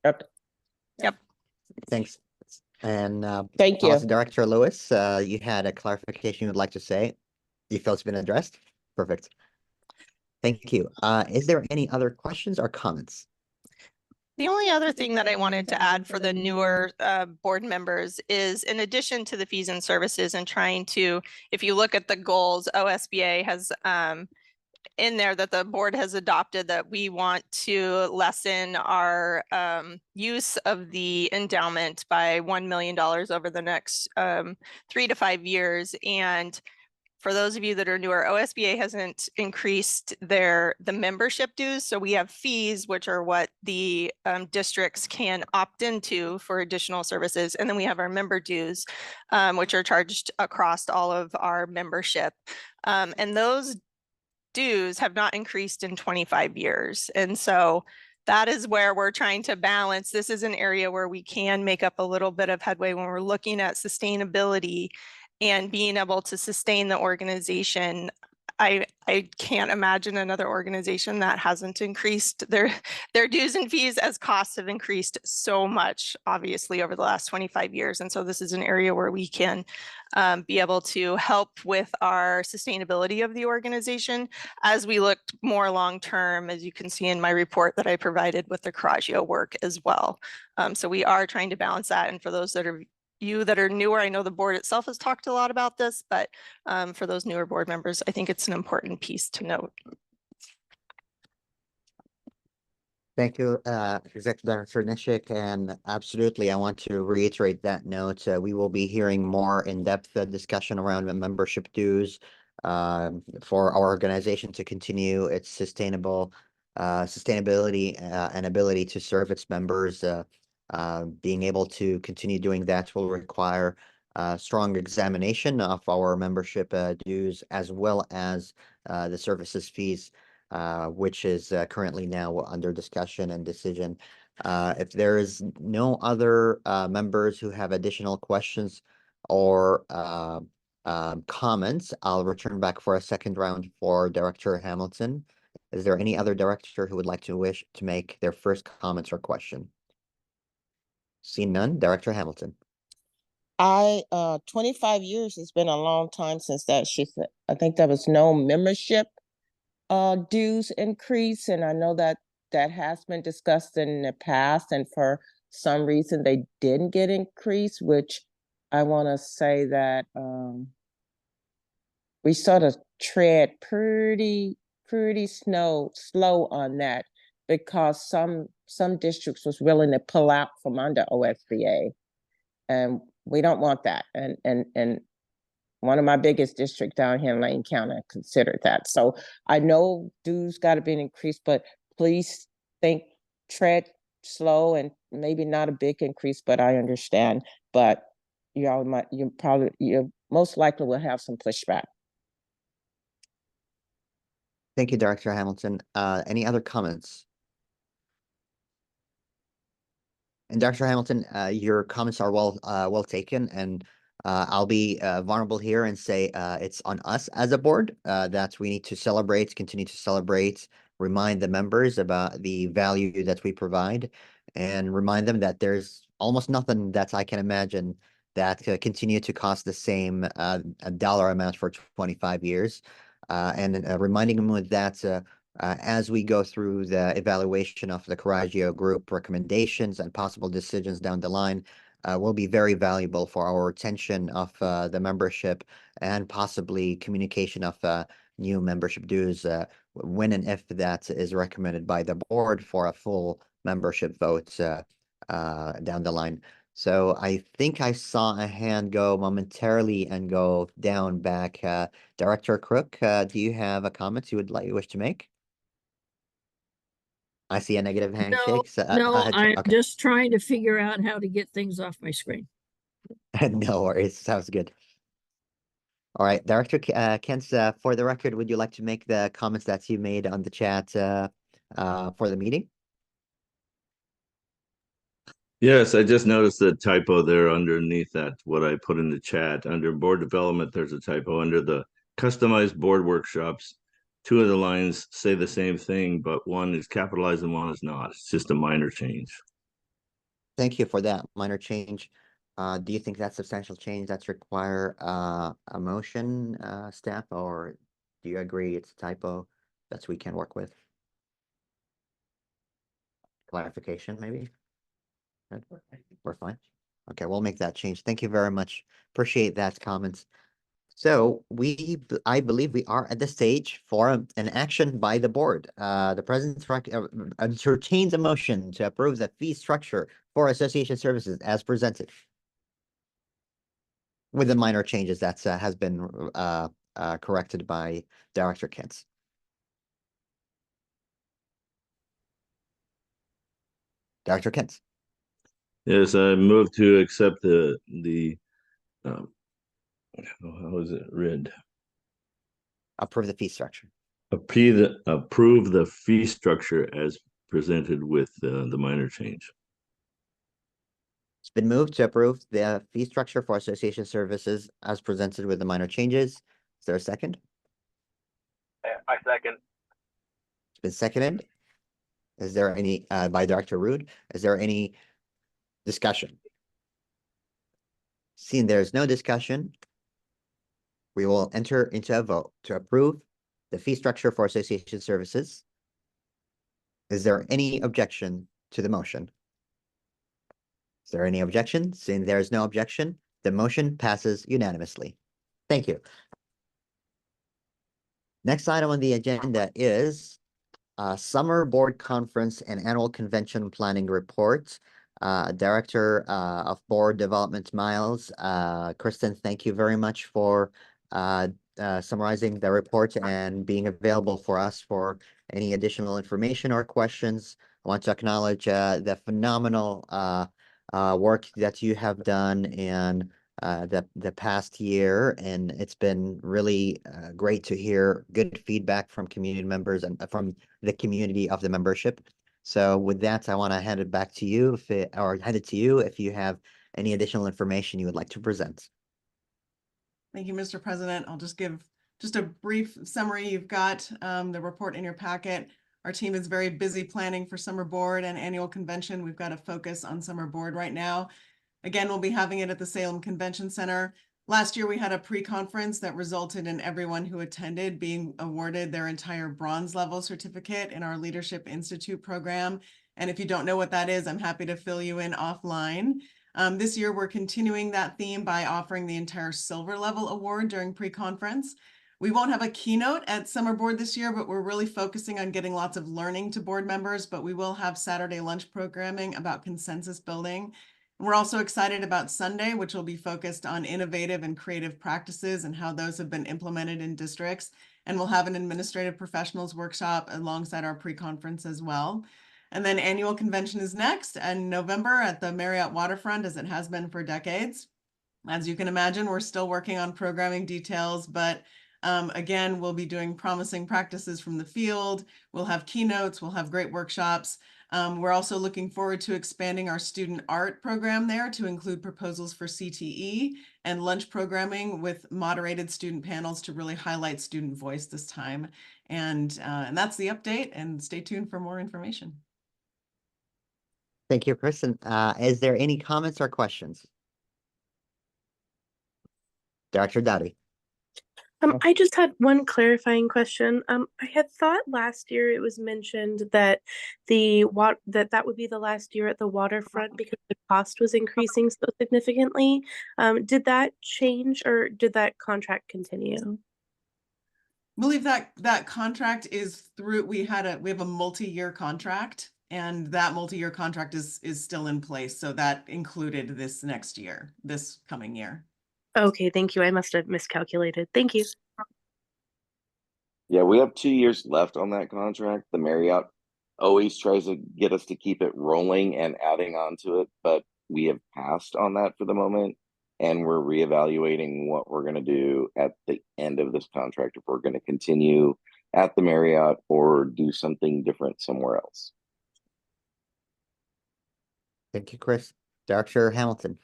Okay. Yep. Thanks. And Thank you. Policy Director Lewis, you had a clarification you'd like to say? You feel it's been addressed? Perfect. Thank you. Is there any other questions or comments? The only other thing that I wanted to add for the newer board members is in addition to the fees and services and trying to, if you look at the goals, OSBA has in there that the board has adopted that we want to lessen our use of the endowment by $1 million over the next 3 to 5 years. And for those of you that are newer, OSBA hasn't increased the membership dues. So we have fees, which are what the districts can opt into for additional services. And then we have our member dues, which are charged across all of our membership. And those dues have not increased in 25 years. And so that is where we're trying to balance. This is an area where we can make up a little bit of headway when we're looking at sustainability and being able to sustain the organization. I can't imagine another organization that hasn't increased their dues and fees as costs have increased so much, obviously, over the last 25 years. And so this is an area where we can be able to help with our sustainability of the organization as we look more long-term, as you can see in my report that I provided with the Coraggio work as well. So we are trying to balance that. And for those that are newer, I know the board itself has talked a lot about this, but for those newer board members, I think it's an important piece to note. Thank you, Executive Director Nishik, and absolutely, I want to reiterate that note. We will be hearing more in-depth discussion around the membership dues for our organization to continue its sustainability and ability to serve its members. Being able to continue doing that will require strong examination of our membership dues, as well as the services fees, which is currently now under discussion and decision. If there is no other members who have additional questions or comments, I'll return back for a second round for Director Hamilton. Is there any other director who would like to wish to make their first comments or question? Seeing none, Director Hamilton. 25 years has been a long time since that I think there was no membership dues increase, and I know that that has been discussed in the past, and for some reason they didn't get increased, which I want to say that we sort of tread pretty slow on that, because some districts was willing to pull out from under OSBA, and we don't want that. And one of my biggest districts down here in Lane County considered that. So I know dues got to be increased, but please tread slow, and maybe not a big increase, but I understand. But you most likely will have some pushback. Thank you, Director Hamilton. Any other comments? And Dr. Hamilton, your comments are well taken, and I'll be vulnerable here and say it's on us as a board that we need to continue to celebrate, remind the members about the value that we provide, and remind them that there's almost nothing that I can imagine that continue to cost the same dollar amount for 25 years. And reminding them with that as we go through the evaluation of the Coraggio Group recommendations and possible decisions down the line, will be very valuable for our retention of the membership and possibly communication of new membership dues when and if that is recommended by the board for a full membership vote down the line. So I think I saw a hand go momentarily and go down back. Director Crook, do you have a comment you wish to make? I see a negative handshake. No, I'm okay. just trying to figure out how to get things off my screen. No worries. Sounds good. All right, Director Kent, for the record, would you like to make the comments that you made on the chat for the meeting? Yes, I just noticed the typo there underneath that, what I put in the chat. Under board development, there's a typo under the customized board workshops. Two of the lines say the same thing, but one is capitalized and one is not. It's just a minor change. Thank you for that minor change. Do you think that's substantial change that's require a motion, staff, or do you agree it's a typo that we can work with? Clarification, maybe? Good. We're fine. Okay, we'll make that change. Thank you very much. Appreciate that comments. So I believe we are at the stage for an action by the board. The president entertains a motion to approve the fee structure for association services as presented, with the minor changes that has been corrected by Director Kentz. Dr. Kentz. Yes, I move to accept the how is it read? Approve the fee structure. Approve the fee structure as presented with the minor change. It's been moved to approve the fee structure for association services as presented with the minor changes. Is there a second? I second. It's been seconded. Is there any, by Director Rude, is there any discussion? Seeing there's no discussion, we will enter into a vote to approve the fee structure for association services. Is there any objection to the motion? Is there any objection? Seeing there is no objection, the motion passes unanimously. Thank you. Next item on the agenda is Summer Board Conference and Annual Convention Planning Report. Director of Board Development, Miles. Kristen, thank you very much for summarizing the report and being available for us for any additional information or questions. I want to acknowledge the phenomenal work that you have done and the past year, and it's been really great to hear good feedback from community members and from the community of the membership. So with that, I want to hand it back to you or hand it to you if you have any additional information you would like to present. Thank you, Mr. President. I'll just give just a brief summary. You've got the report in your packet. Our team is very busy planning for summer board and annual convention. We've got to focus on summer board right now. Again, we'll be having it at the Salem Convention Center. Last year, we had a pre-conference that resulted in everyone who attended being awarded their entire bronze level certificate in our Leadership Institute program. And if you don't know what that is, I'm happy to fill you in offline. This year, we're continuing that theme by offering the entire silver level award during pre-conference. We won't have a keynote at summer board this year, but we're really focusing on getting lots of learning to board members, but we will have Saturday lunch programming about consensus building. We're also excited about Sunday, which will be focused on innovative and creative practices and how those have been implemented in districts. And we'll have an administrative professionals workshop alongside our pre-conference as well. And then annual convention is next in November at the Marriott Waterfront, as it has been for decades. As you can imagine, we're still working on programming details, but again, we'll be doing promising practices from the field. We'll have keynotes, we'll have great workshops. We're also looking forward to expanding our student art program there to include proposals for CTE and lunch programming with moderated student panels to really highlight student voice this time. And that's the update, and stay tuned for more information. Thank you, Kristen. Is there any comments or questions? Dr. Dowdy. I just had one clarifying question. I had thought last year it was mentioned that that would be the last year at the waterfront because the cost was increasing so significantly. Did that change, or did that contract continue? I believe that contract is through. We have a multi-year contract, and that multi-year contract is still in place. So that included this next year, this coming year. Okay, thank you. I must have miscalculated. Thank you. Yeah, we have 2 years left on that contract. The Marriott always tries to get us to keep it rolling and adding on to it, but we have passed on that for the moment. And we're reevaluating what we're going to do at the end of this contract, if we're going to continue at the Marriott or do something different somewhere else. Thank you, Chris. Dr. Hamilton.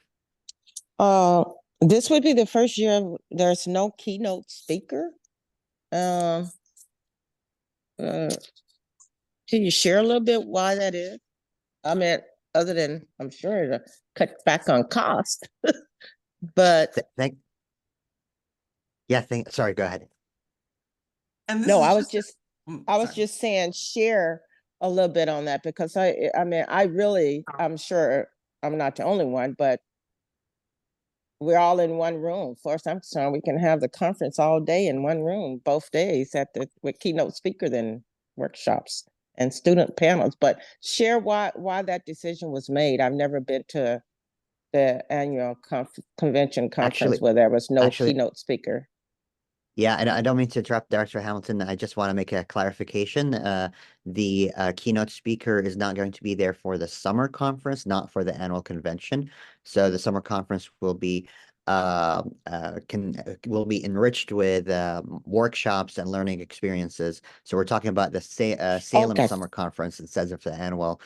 This would be the first year there's no keynote speaker. Can you share a little bit why that is? I mean, other than I'm sure to cut back on cost, but sorry, go ahead. And no, I was just saying share a little bit on that, because I mean, I'm sure I'm not the only one, but we're all in one room. For us, I'm concerned, we can have the conference all day in one room, both days with keynote speaker, then workshops and student panels. But share why that decision was made. I've never been to the annual convention conference where there was no keynote speaker. Yeah, and I don't mean to interrupt, Dr. Hamilton. I just want to make a clarification. The keynote speaker is not going to be there for the summer conference, not for the annual convention. So the summer conference will be enriched with workshops and learning experiences. So we're talking about the Salem Summer Conference instead of the annual.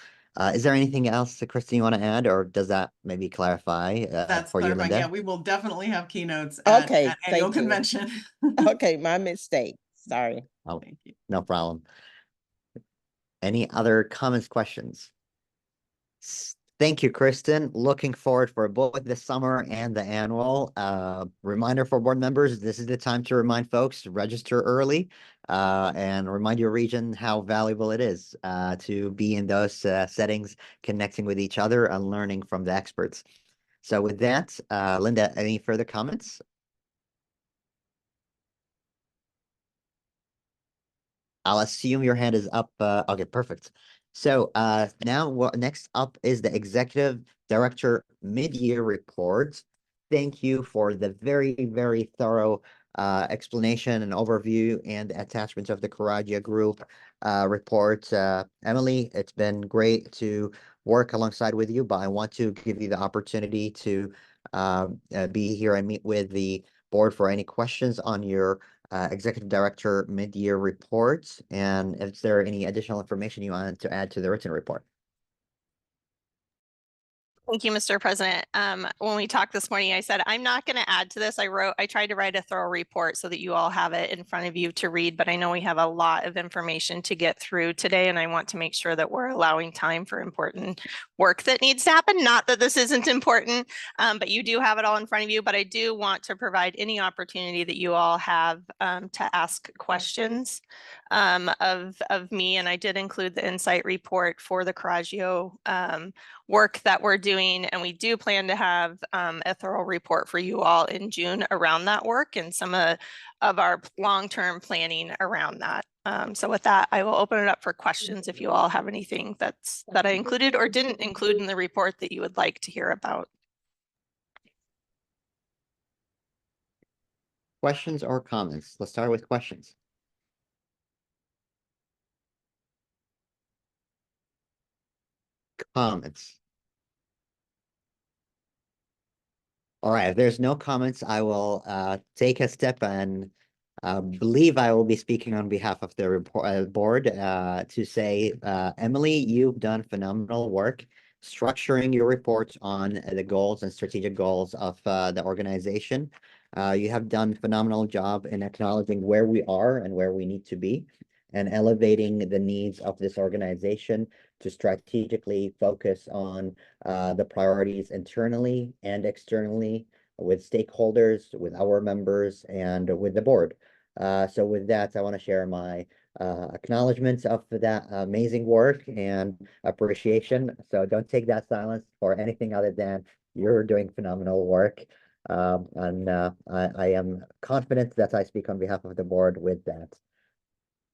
Is there anything else, Kristen, you want to add, or does that maybe clarify That's for you, clarifying. Linda? Yeah, we will definitely have keynotes at annual convention. Okay, my mistake. Sorry. Oh, thank you. No problem. Any other comments, questions? Thank you, Kristen. Looking forward for both the summer and the annual. Reminder for board members, this is the time to remind folks to register early and remind your region how valuable it is to be in those settings, connecting with each other and learning from the experts. So with that, Linda, any further comments? I'll assume your hand is up. Okay, perfect. So now next up is the Executive Director Mid-Year Report. Thank you for the very, very thorough explanation and overview and attachment of the Karagia Group report. Emily, it's been great to work alongside with you, but I want to give you the opportunity to be here and meet with the board for any questions on your executive director mid-year report. And if there any additional information you wanted to add to the written report. Thank you, Mr. President. When we talked this morning, I said, I'm not going to add to this. I tried to write a thorough report so that you all have it in front of you to read, but I know we have a lot of information to get through today, and I want to make sure that we're allowing time for important work that needs to happen. Not that this isn't important, but you do have it all in front of you, but I do want to provide any opportunity that you all have to ask questions of me. And I did include the insight report for the Coraggio work that we're doing. And we do plan to have a thorough report for you all in June around that work and some of our long-term planning around that. So with that, I will open it up for questions if you all have anything that I included or didn't include in the report that you would like to hear about. Questions or comments? Let's start with questions. Comments. All right, if there's no comments, I will take a step and believe I will be speaking on behalf of the board to say, Emily, you've done phenomenal work structuring your report on the goals and strategic goals of the organization. You have done a phenomenal job in acknowledging where we are and where we need to be and elevating the needs of this organization to strategically focus on the priorities internally and externally with stakeholders, with our members, and with the board. So with that, I want to share my acknowledgements of that amazing work and appreciation. So don't take that silence for anything other than you're doing phenomenal work. And I am confident that I speak on behalf of the board with that.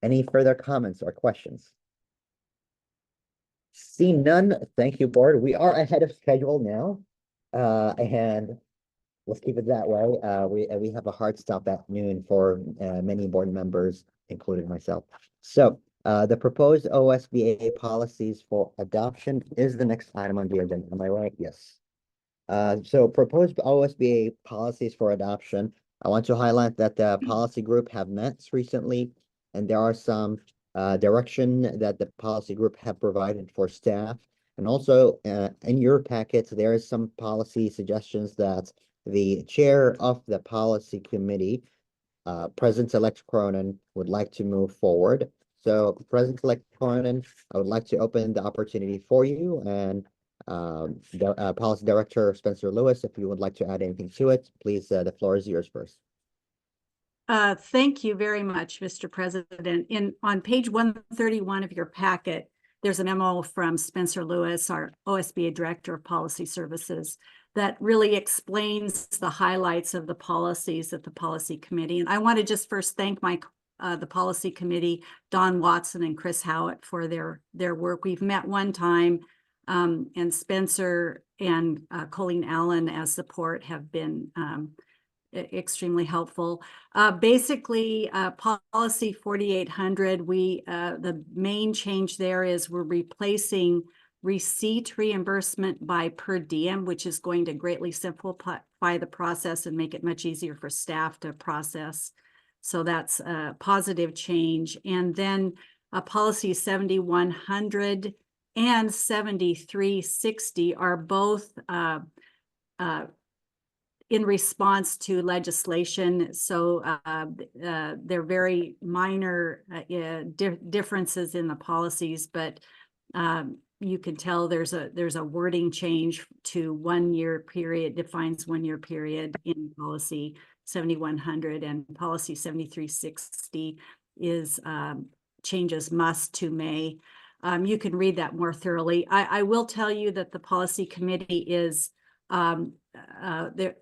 Any further comments or questions? See none. Thank you, board. We are ahead of schedule now. And let's keep it that way. We have a hard stop at noon for many board members, including myself. So the proposed OSBA policies for adoption is the next item on the agenda. Am I right? Yes. So proposed OSBA policies for adoption. I want to highlight that the policy group have met recently, and there are some direction that the policy group have provided for staff. And also in your packets, there is some policy suggestions that the chair of the policy committee, President-elect Cronin, would like to move forward. So President-elect Cronin, I would like to open the opportunity for you, and Policy Director Spencer Lewis, if you would like to add anything to it, please, the floor is yours first. Thank you very much, Mr. President. On page 131 of your packet, there's a memo from Spencer Lewis, our OSBA Director of Policy Services, that really explains the highlights of the policies at the Policy Committee. And I want to just first thank the Policy Committee, Don Watson and Chris Howitt, for their work. We've met one time, and Spencer and Colleen Allen as support have been extremely helpful. Basically, policy 4800, the main change there is we're replacing receipt reimbursement by per diem, which is going to greatly simplify the process and make it much easier for staff to process. So that's a positive change. And then policy 7100 and 7360 are both in response to legislation. So they're very minor differences in the policies, but you can tell there's a wording change to 1 year period, defines 1 year period in policy 7100, and policy 7360 is changes must to may. You can read that more thoroughly. I will tell you that the policy committee is there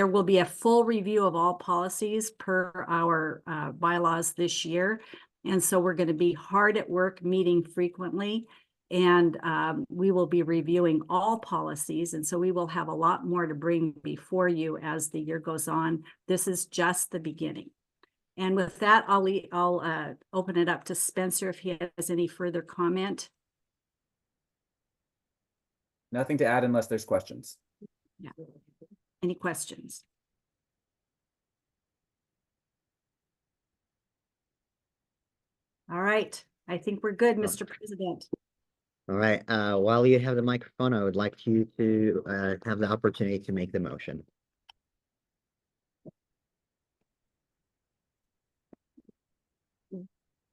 will be a full review of all policies per our bylaws this year. And so we're going to be hard at work, meeting frequently, and we will be reviewing all policies. And so we will have a lot more to bring before you as the year goes on. This is just the beginning. And with that, I'll open it up to Spencer if he has any further comment. Nothing to add unless there's questions. Yeah. Any questions? All right, I think we're good, Mr. President. All right, while you have the microphone, I would like you to have the opportunity to make the motion.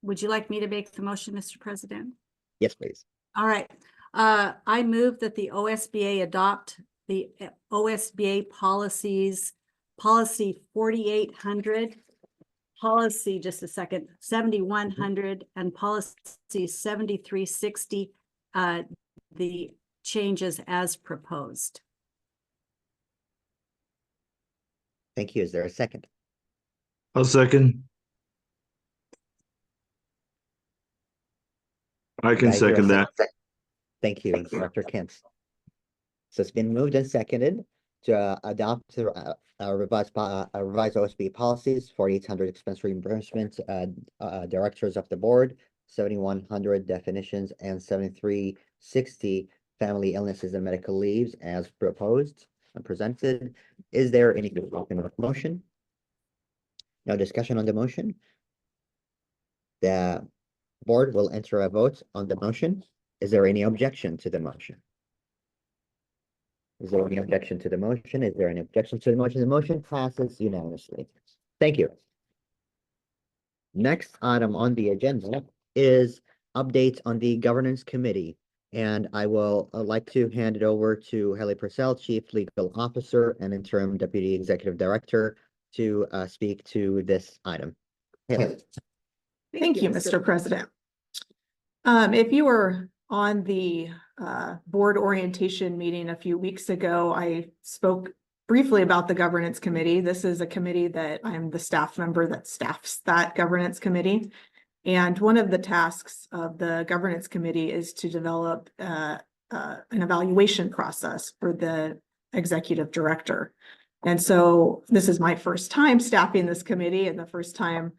Would you like me to make the motion, Mr. President? Yes, please. All right, I move that the OSBA adopt the OSBA policies, policy 4800, policy, just a second, 7100, and policy 7360, the changes as proposed. Thank you. Is there a second? I'll second. I can Did I hear a second that. Thank you, Dr. Kent. So it's been moved and seconded to adopt revised OSB policies, 4800 expense reimbursement, directors of the board, 7100 definitions, and 7360 family illnesses and medical leaves as proposed and presented. Is there any discussion on the motion? No discussion on the motion. The board will enter a vote on the motion. Is there any objection to the motion? Is there any objection to the motion? Is there any objection to the motion? The motion passes unanimously. Thank you. Next item on the agenda is updates on the governance committee. And I will like to hand it over to Haley Purcell, Chief Legal Officer and Interim Deputy Executive Director, to speak to this item. Haley. Thank you, Mr. President. If you were on the board orientation meeting a few weeks ago, I spoke briefly about the governance committee. This is a committee that I'm the staff member that staffs that governance committee. And one of the tasks of the governance committee is to develop an evaluation process for the executive director. And so this is my first time staffing this committee and the first time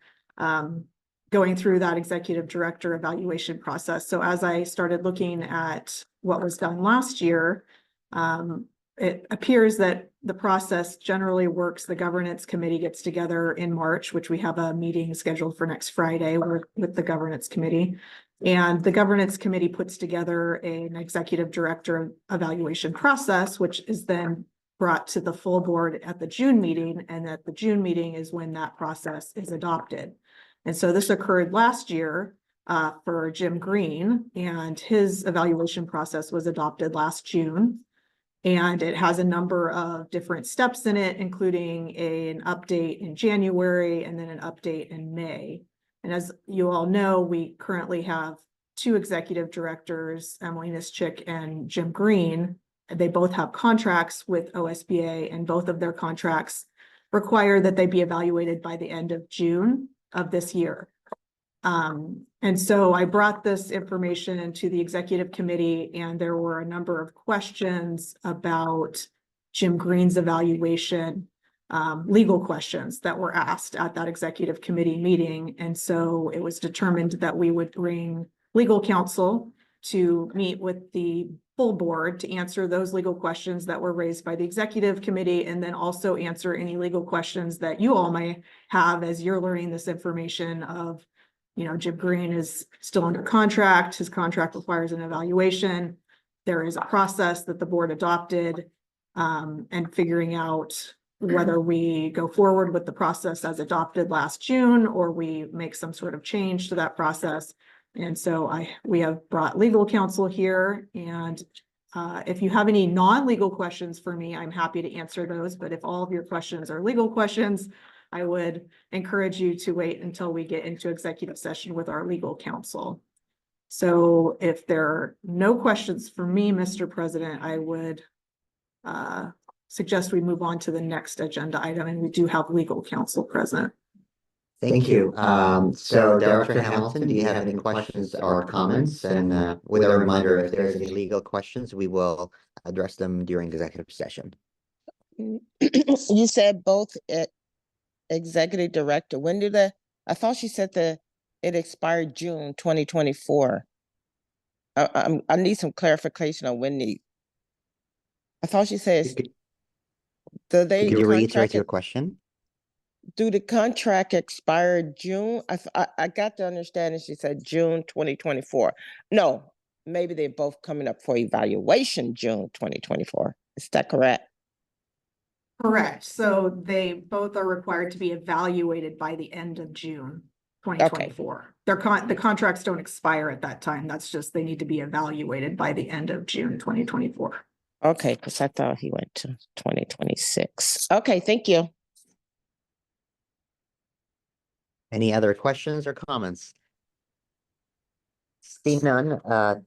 going through that executive director evaluation process. So as I started looking at what was done last year, it appears that the process generally works. The governance committee gets together in March, which we have a meeting scheduled for next Friday with the governance committee. And the governance committee puts together an executive director evaluation process, which is then brought to the full board at the June meeting. And at the June meeting is when that process is adopted. And so this occurred last year for Jim Green, and his evaluation process was adopted last June. And it has a number of different steps in it, including an update in January and then an update in May. And as you all know, we currently have two executive directors, Emily Nischik and Jim Green. They both have contracts with OSBA, and both of their contracts require that they be evaluated by the end of June of this year. And so I brought this information into the executive committee, and there were a number of questions about Jim Green's evaluation, legal questions that were asked at that executive committee meeting. And so it was determined that we would bring legal counsel to meet with the full board to answer those legal questions that were raised by the executive committee, and then also answer any legal questions that you all may have as you're learning this information of, you know, Jim Green is still under contract. His contract requires an evaluation. There is a process that the board adopted, and figuring out whether we go forward with the process as adopted last June, or we make some sort of change to that process. And so we have brought legal counsel here, and if you have any non-legal questions for me, I'm happy to answer those. But if all of your questions are legal questions, I would encourage you to wait until we get into executive session with our legal counsel. So if there are no questions for me, Mr. President, I would suggest we move on to the next agenda item, and we do have legal counsel present. Thank you. So Director Hamilton, do you have any questions or comments? And with a reminder, if there's any legal questions, we will address them during executive session. You said both executive director. When did I thought she said it expired June 2024. I need some clarification on when I thought she says, Could do they could you reiterate contract, your question? do the contract expire June? I got the understanding she said June 2024. No, maybe they're both coming up for evaluation June 2024. Is that correct? Correct. So they both are required to be evaluated by the end of June 2024. The contracts don't expire at that time. That's just, they need to be evaluated by the end of June 2024. Okay, because I thought he went to 2026. Okay, thank you. Any other questions or comments? Seeing none,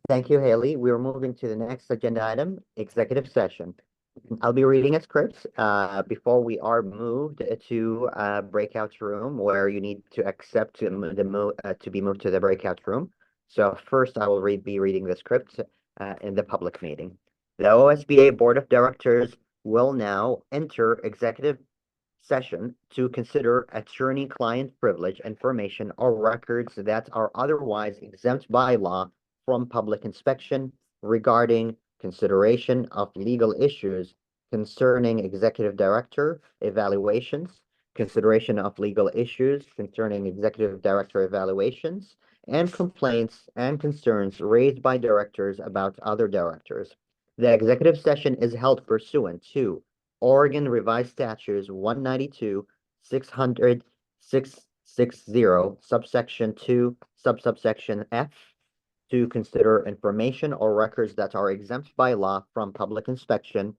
thank you, Haley. We're moving to the next agenda item, executive session. I'll be reading a script before we are moved to a breakout room where you need to accept to be moved to the breakout room. So first, I will be reading the script in the public meeting. The OSBA Board of Directors will now enter executive session to consider attorney-client privilege information or records that are otherwise exempt by law from public inspection regarding consideration of legal issues concerning executive director evaluations, consideration of legal issues concerning executive director evaluations, and complaints and concerns raised by directors about other directors. The executive session is held pursuant to Oregon Revised Statutes 192, 600, 660, subsection 2, subsection F, to consider information or records that are exempt by law from public inspection,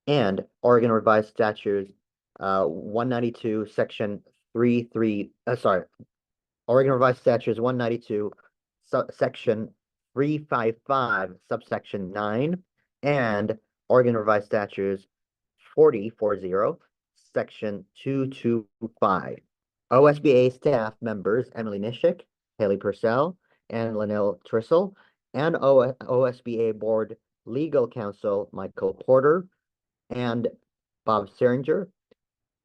and Oregon Revised Statutes 192, section 33, Oregon Revised Statutes 192, section 355, subsection 9, and Oregon Revised Statutes 40, section 225. OSBA staff members Emily Nishik, Haley Purcell, and Linnell Trissel, and OSBA board legal counsel Michael Porter and Bob Seringer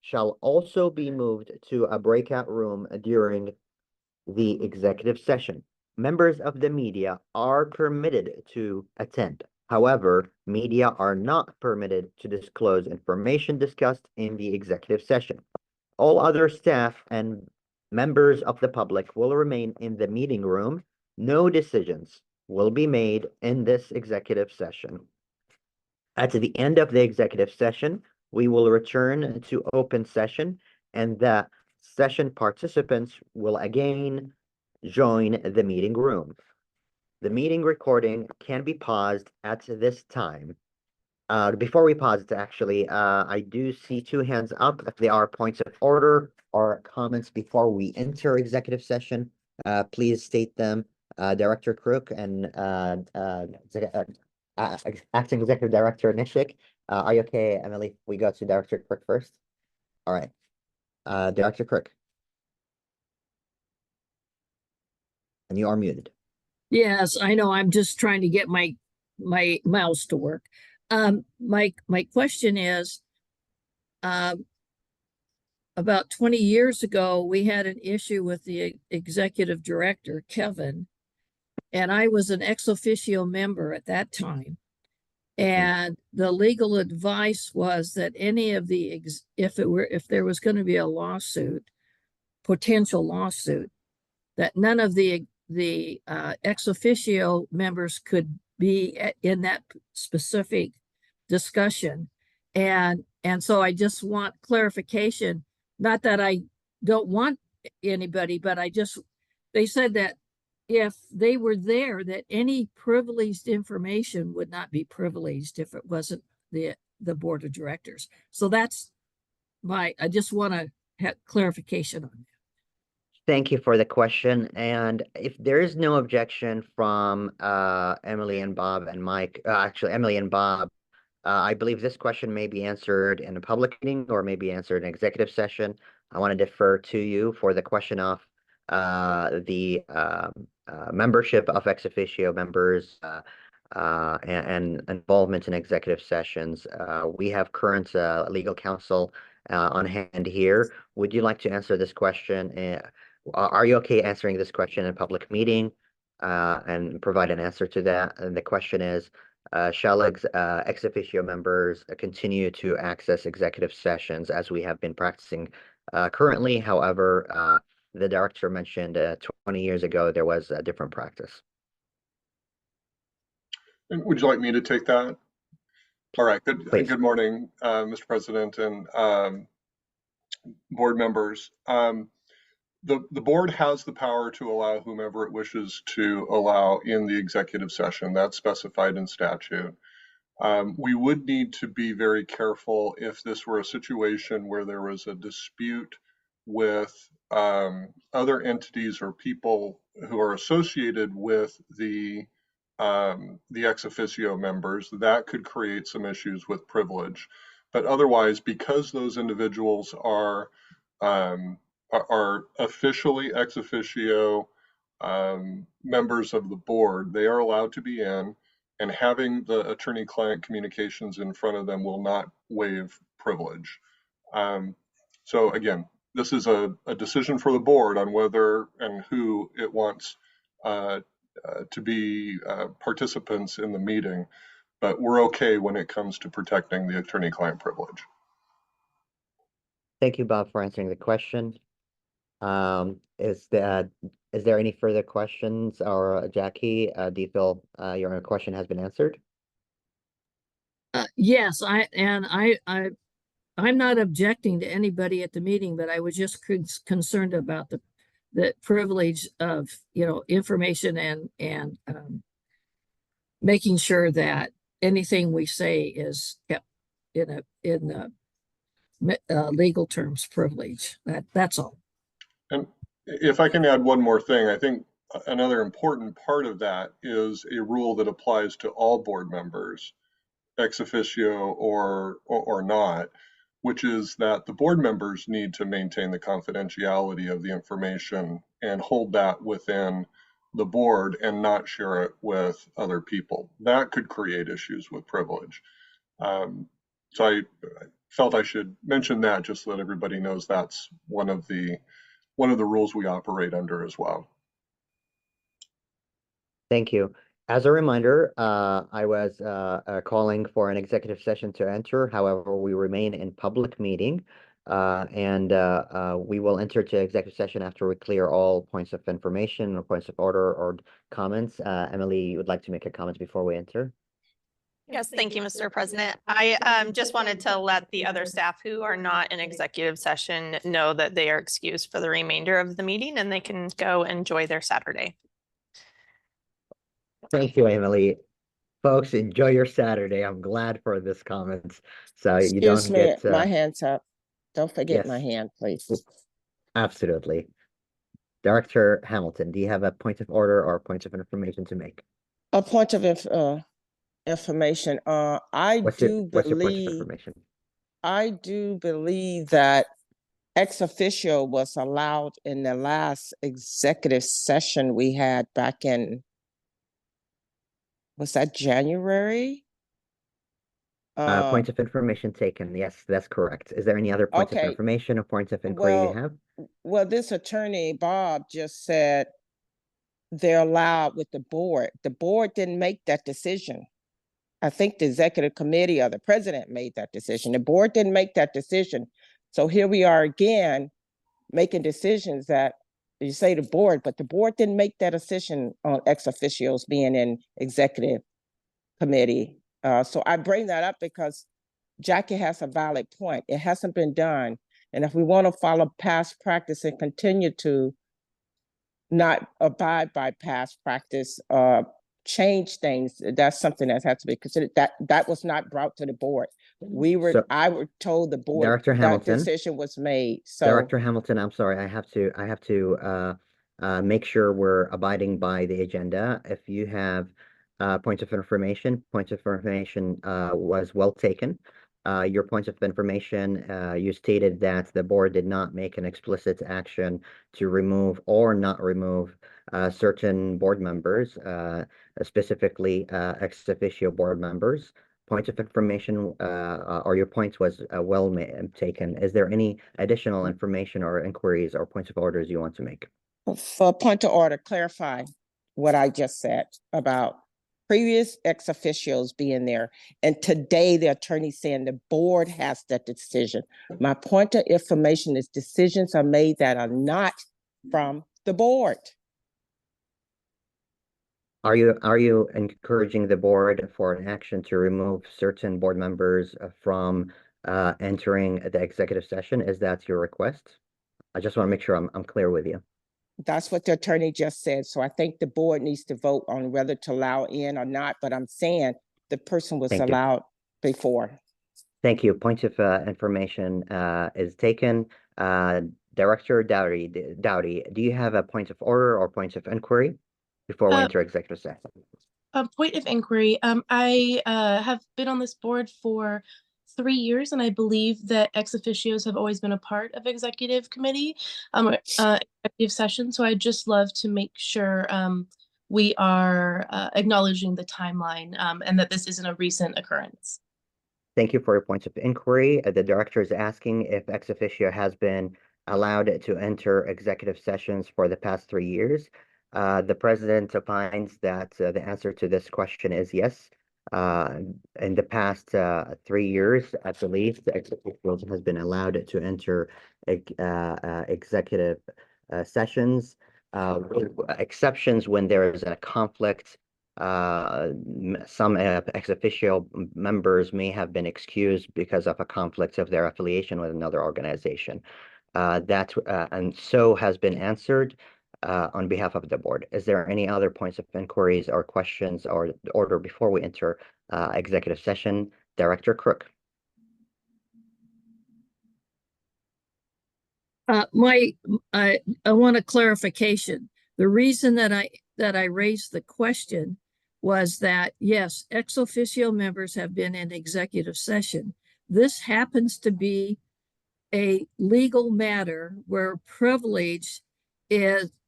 shall also be moved to a breakout room during the executive session. Members of the media are permitted to attend. However, media are not permitted to disclose information discussed in the executive session. All other staff and members of the public will remain in the meeting room. No decisions will be made in this executive session. At the end of the executive session, we will return to open session, and the session participants will again join the meeting room. The meeting recording can be paused at this time. Before we pause it, actually, I do see two hands up. If there are points of order or comments before we enter executive session, please state them. Director Crook and Acting Executive Director Nishik. Are you okay, Emily? If we go to Director Crook first. All right. Director Crook. And you are muted. Yes, I know. I'm just trying to get my mouse to work. My question is, about 20 years ago, we had an issue with the executive director, Kevin, and I was an ex officio member at that time. And the legal advice was that any of the if there was going to be a lawsuit, potential lawsuit, that none of the ex officio members could be in that specific discussion. And so I just want clarification, not that I don't want anybody, but they said that if they were there, that any privileged information would not be privileged if it wasn't the board of directors. So that's I just want to have clarification on that. Thank you for the question. And if there is no objection from Emily and Bob and Mike, actually Emily and Bob, I believe this question may be answered in a public meeting or may be answered in executive session. I want to defer to you for the question of the membership of ex officio members and involvement in executive sessions. We have current legal counsel on hand here. Would you like to answer this question? Are you okay answering this question in a public meeting and provide an answer to that? And the question is, shall ex officio members continue to access executive sessions as we have been practicing currently. However, the director mentioned 20 years ago there was a different practice. And would you like me to take that? All right. Please. Good morning, Mr. President and board members. The board has the power to allow whomever it wishes to allow in the executive session. That's specified in statute. We would need to be very careful if this were a situation where there was a dispute with other entities or people who are associated with the ex officio members. That could create some issues with privilege. But otherwise, because those individuals are officially ex officio members of the board, they are allowed to be in, and having the attorney-client communications in front of them will not waive privilege. So again, this is a decision for the board on whether and who it wants to be participants in the meeting, but we're okay when it comes to protecting the attorney-client privilege. Thank you, Bob, for answering the question. Is there any further questions, or Jackie, do you feel your question has been answered? Yes, I'm not objecting to anybody at the meeting, but I was just concerned about the privilege of, information and making sure that anything we say is kept in legal terms privilege. That's all. And if I can add one more thing, I think another important part of that is a rule that applies to all board members, ex officio or not, which is that the board members need to maintain the confidentiality of the information and hold that within the board and not share it with other people. That could create issues with privilege. So I felt I should mention that just so that everybody knows that's one of the rules we operate under as well. Thank you. As a reminder, I was calling for an executive session to enter. However, we remain in public meeting, and we will enter to executive session after we clear all points of information or points of order or comments. Emily, you would like to make a comment before we enter? Yes, thank you, Mr. President. I just wanted to let the other staff who are not in executive session know that they are excused for the remainder of the meeting and they can go enjoy their Saturday. Thank you, Emily. Folks, enjoy your Saturday. I'm glad for this comment. So you don't get my hand's up. Don't forget yes. my hand, please. Absolutely. Director Hamilton, do you have a point of order or a point of information to make? A point of information. What's your point of information? I do believe that ex officio was allowed in the last executive session we had back in, was that January? Point of information taken. Yes, that's correct. Is there any other points of information or points of inquiry you have? Well, this attorney, Bob, just said they're allowed with the board. The board didn't make that decision. I think the executive committee or the president made that decision. The board didn't make that decision. So here we are again, making decisions that you say the board, but the board didn't make that decision on ex officios being in executive committee. So I bring that up because Jackie has a valid point. It hasn't been done. And if we want to follow past practice and continue to not abide by past practice, change things, that's something that has to be considered. That was not brought to the board. I were told the board Director Hamilton, that decision was made. So Director Hamilton, I'm sorry, I have to make sure we're abiding by the agenda. If you have points of information was well taken. Your points of information, you stated that the board did not make an explicit action to remove or not remove certain board members, specifically ex officio board members. Points of information or your points was well taken. Is there any additional information or inquiries or points of orders you want to make? for point of order, clarify what I just said about previous ex officios being there. And today the attorney saying the board has that decision. My point of information is decisions are made that are not from the board. Are you encouraging the board for an action to remove certain board members from entering the executive session? Is that your request? I just want to make sure I'm clear with you. That's what the attorney just said. So I think the board needs to vote on whether to allow in or not, but I'm saying the person was Thank you. allowed before. Thank you. Point of information is taken. Director Dowdy, do you have a point of order or point of inquiry before we enter executive session? A point of inquiry. I have been on this board for 3 years, and I believe that ex officios have always been a part of executive committee, executive session. So I'd just love to make sure we are acknowledging the timeline and that this isn't a recent occurrence. Thank you for your points of inquiry. The director is asking if ex officio has been allowed to enter executive sessions for the past 3 years. The president opines that the answer to this question is yes. In the past 3 years, I believe the ex officio has been allowed to enter executive sessions, with exceptions when there is a conflict. Some ex officio members may have been excused because of a conflict of their affiliation with another organization. And so has been answered on behalf of the board. Is there any other points of inquiries or questions or order before we enter executive session? Director Crook. I want a clarification. The reason that I raised the question was that, yes, ex officio members have been in executive session. This happens to be a legal matter where privilege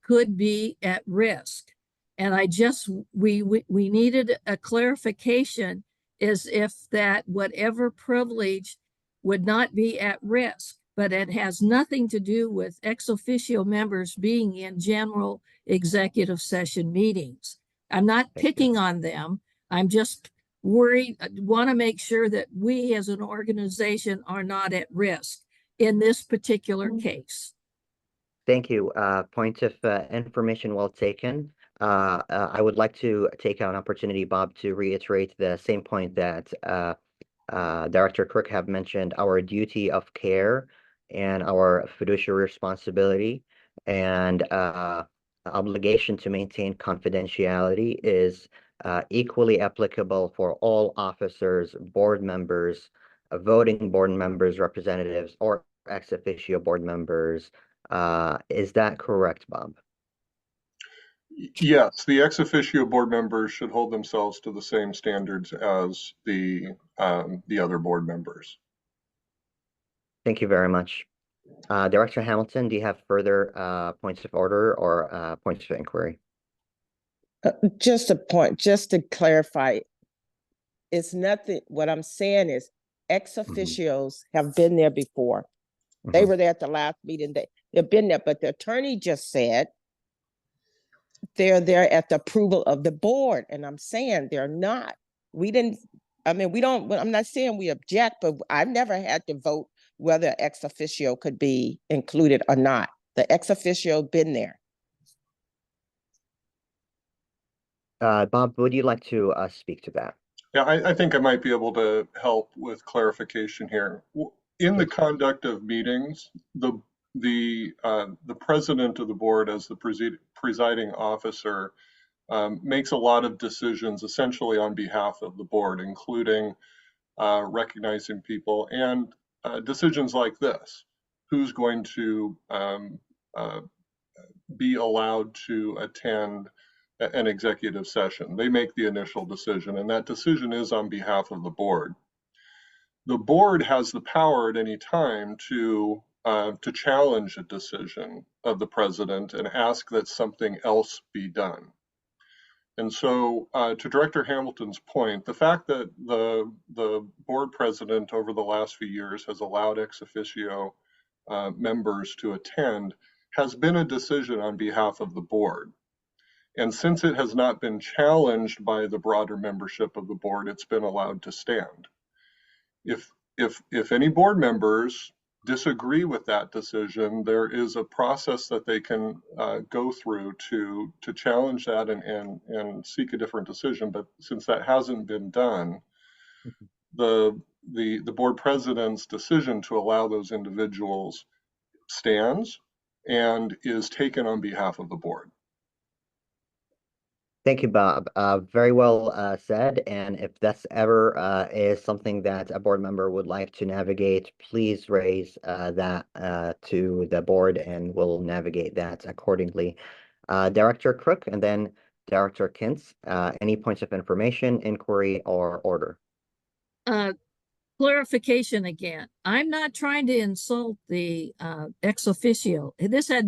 could be at risk. And we needed a clarification as if that whatever privilege would not be at risk, but it has nothing to do with ex officio members being in general executive session meetings. I'm not picking on them. I'm just worried, want to make sure that we as an organization are not at risk in this particular case. Thank you. Point of information well taken. I would like to take an opportunity, Bob, to reiterate the same point that Director Crook have mentioned, our duty of care and our fiduciary responsibility and obligation to maintain confidentiality is equally applicable for all officers, board members, voting board members, representatives, or ex officio board members. Is that correct, Bob? Yes, the ex officio board members should hold themselves to the same standards as the other board members. Thank you very much. Director Hamilton, do you have further points of order or points of inquiry? Just a point, just to clarify, it's nothing. What I'm saying is ex officios have been there before. They were there at the last meeting. They've been there, but the attorney just said they're there at the approval of the board. And I'm saying they're not. We don't, I'm not saying we object, but I've never had to vote whether ex officio could be included or not. The ex officio been there. Bob, would you like to speak to that? Yeah, I think I might be able to help with clarification here. In the conduct of meetings, the president of the board, as the presiding officer, makes a lot of decisions essentially on behalf of the board, including recognizing people and decisions like this. Who's going to be allowed to attend an executive session? They make the initial decision, and that decision is on behalf of the board. The board has the power at any time to challenge a decision of the president and ask that something else be done. And so, to Director Hamilton's point, the fact that the board president over the last few years has allowed ex officio members to attend has been a decision on behalf of the board. And since it has not been challenged by the broader membership of the board, it's been allowed to stand. If any board members disagree with that decision, there is a process that they can go through to challenge that and seek a different decision. But since that hasn't been done, the board president's decision to allow those individuals stands and is taken on behalf of the board. Thank you, Bob. Very well said. And if that's ever is something that a board member would like to navigate, please raise that to the board and we'll navigate that accordingly. Director Crook and then Director Kintz, any points of information, inquiry, or order? Clarification again. I'm not trying to insult the ex officio. This has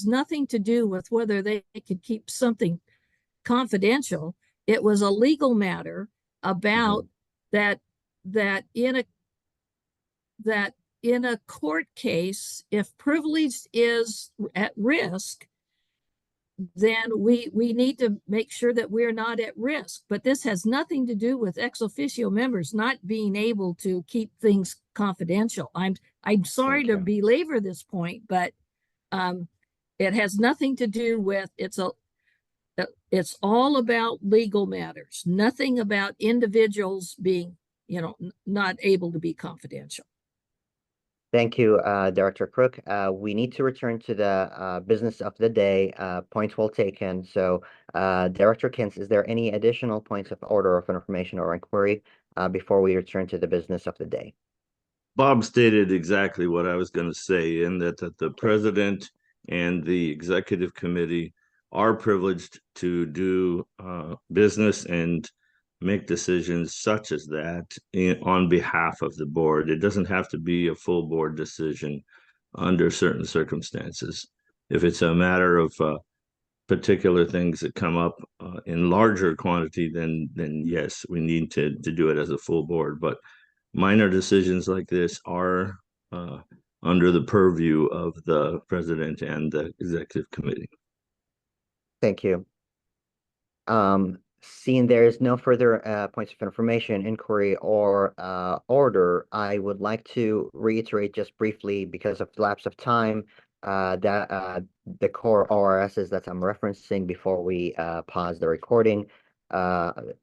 nothing to do with whether they could keep something confidential. It was a legal matter about that in a court case, if privilege is at risk, then we need to make sure that we're not at risk. But this has nothing to do with ex officio members not being able to keep things confidential. I'm sorry to belabor this point, but it has nothing to do with it's all about legal matters, nothing about individuals being, not able to be confidential. Thank you, Director Crook. We need to return to the business of the day. Point well taken. So, Director Kintz, is there any additional points of order of information or inquiry before we return to the business of the day? Bob stated exactly what I was going to say, in that the president and the executive committee are privileged to do business and make decisions such as that on behalf of the board. It doesn't have to be a full board decision under certain circumstances. If it's a matter of particular things that come up in larger quantity, then yes, we need to do it as a full board. But minor decisions like this are under the purview of the president and the executive committee. Thank you. Seeing there is no further points of information, inquiry, or order, I would like to reiterate just briefly, because of lapse of time, that the core ORSs that I'm referencing before we pause the recording.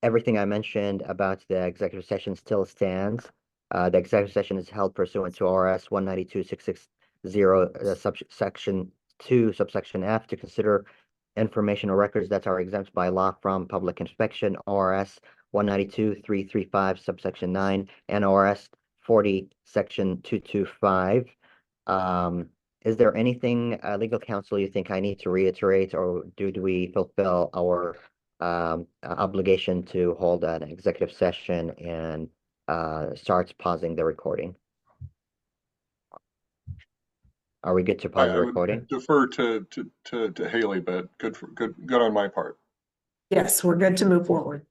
Everything I mentioned about the executive session still stands. The executive session is held pursuant to ORS 192.660, subsection 2, subsection F, to consider information or records that are exempt by law from public inspection, ORS 192.335, subsection 9, and ORS 40, section 225. Is there anything, legal counsel, you think I need to reiterate, or do we fulfill our obligation to hold an executive session and start pausing the recording? Are we good to pause the recording? Would defer to Haley, but good on my part. Yes, we're good to move forward.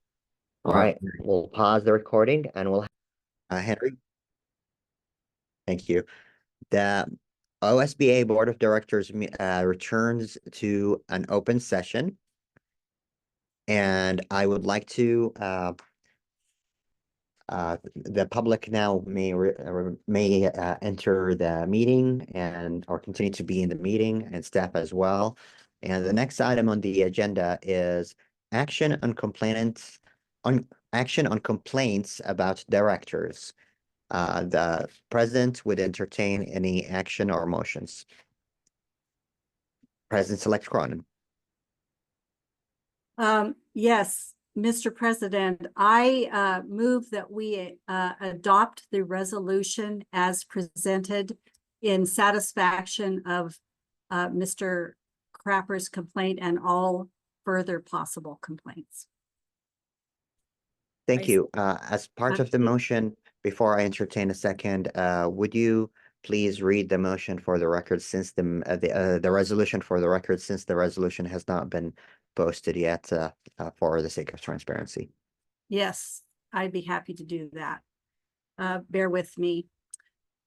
All right, we'll pause the recording and we'll Henry. Thank you. The OSBA Board of Directors returns to an open session, and I would like to the public now may enter the meeting and or continue to be in the meeting, and staff as well. And the next item on the agenda is action on complaints about directors. The president would entertain any action or motions. President-elect Cronin. Yes, Mr. President, I move that we adopt the resolution as presented in satisfaction of Mr. Crapper's complaint and all further possible complaints. Thank you. As part of the motion, before I entertain a second, would you please read the motion for the record, since the resolution for the record, since the resolution has not been posted yet, for the sake of transparency? Yes, I'd be happy to do that. Bear with me.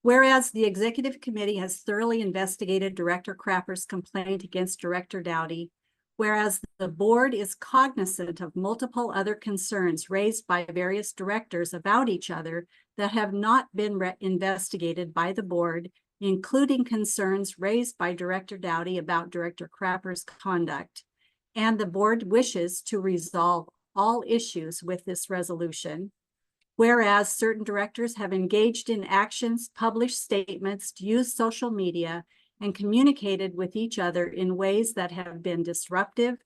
Whereas the Executive Committee has thoroughly investigated Director Crapper's complaint against Director Dowdy, Whereas the board is cognizant of multiple other concerns raised by various directors about each other that have not been investigated by the board, including concerns raised by Director Dowdy about Director Crapper's conduct. And the board wishes to resolve all issues with this resolution. Whereas certain directors have engaged in actions, published statements, used social media, and communicated with each other in ways that have been disruptive,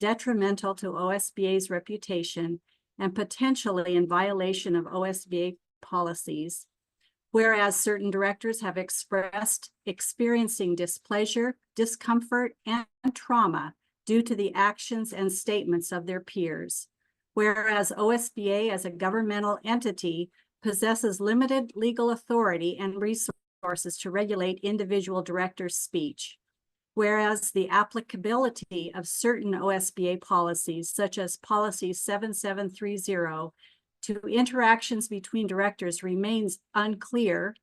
detrimental to OSBA's reputation, and potentially in violation of OSBA policies. Whereas certain directors have expressed experiencing displeasure, discomfort, and trauma due to the actions and statements of their peers. Whereas OSBA as a governmental entity possesses limited legal authority and resources to regulate individual directors' speech. Whereas the applicability of certain OSBA policies, such as Policy 7730, to interactions between directors remains unclear,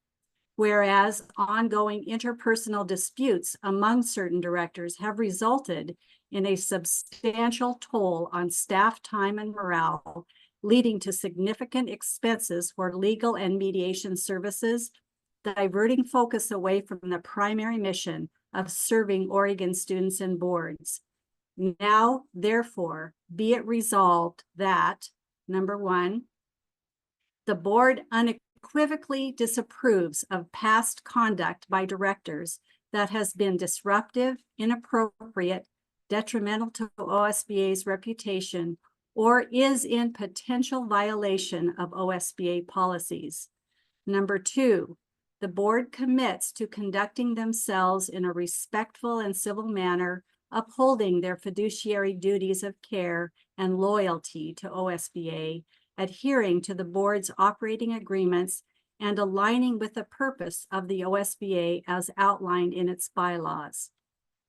whereas ongoing interpersonal disputes among certain directors have resulted in a substantial toll on staff time and morale, leading to significant expenses for legal and mediation services, diverting focus away from the primary mission of serving Oregon students and boards. Now, therefore, be it resolved that, number one, the board unequivocally disapproves of past conduct by directors that has been disruptive, inappropriate, detrimental to OSBA's reputation, or is in potential violation of OSBA policies. Number two, the board commits to conducting themselves in a respectful and civil manner, upholding their fiduciary duties of care and loyalty to OSBA, adhering to the board's operating agreements, and aligning with the purpose of the OSBA as outlined in its bylaws.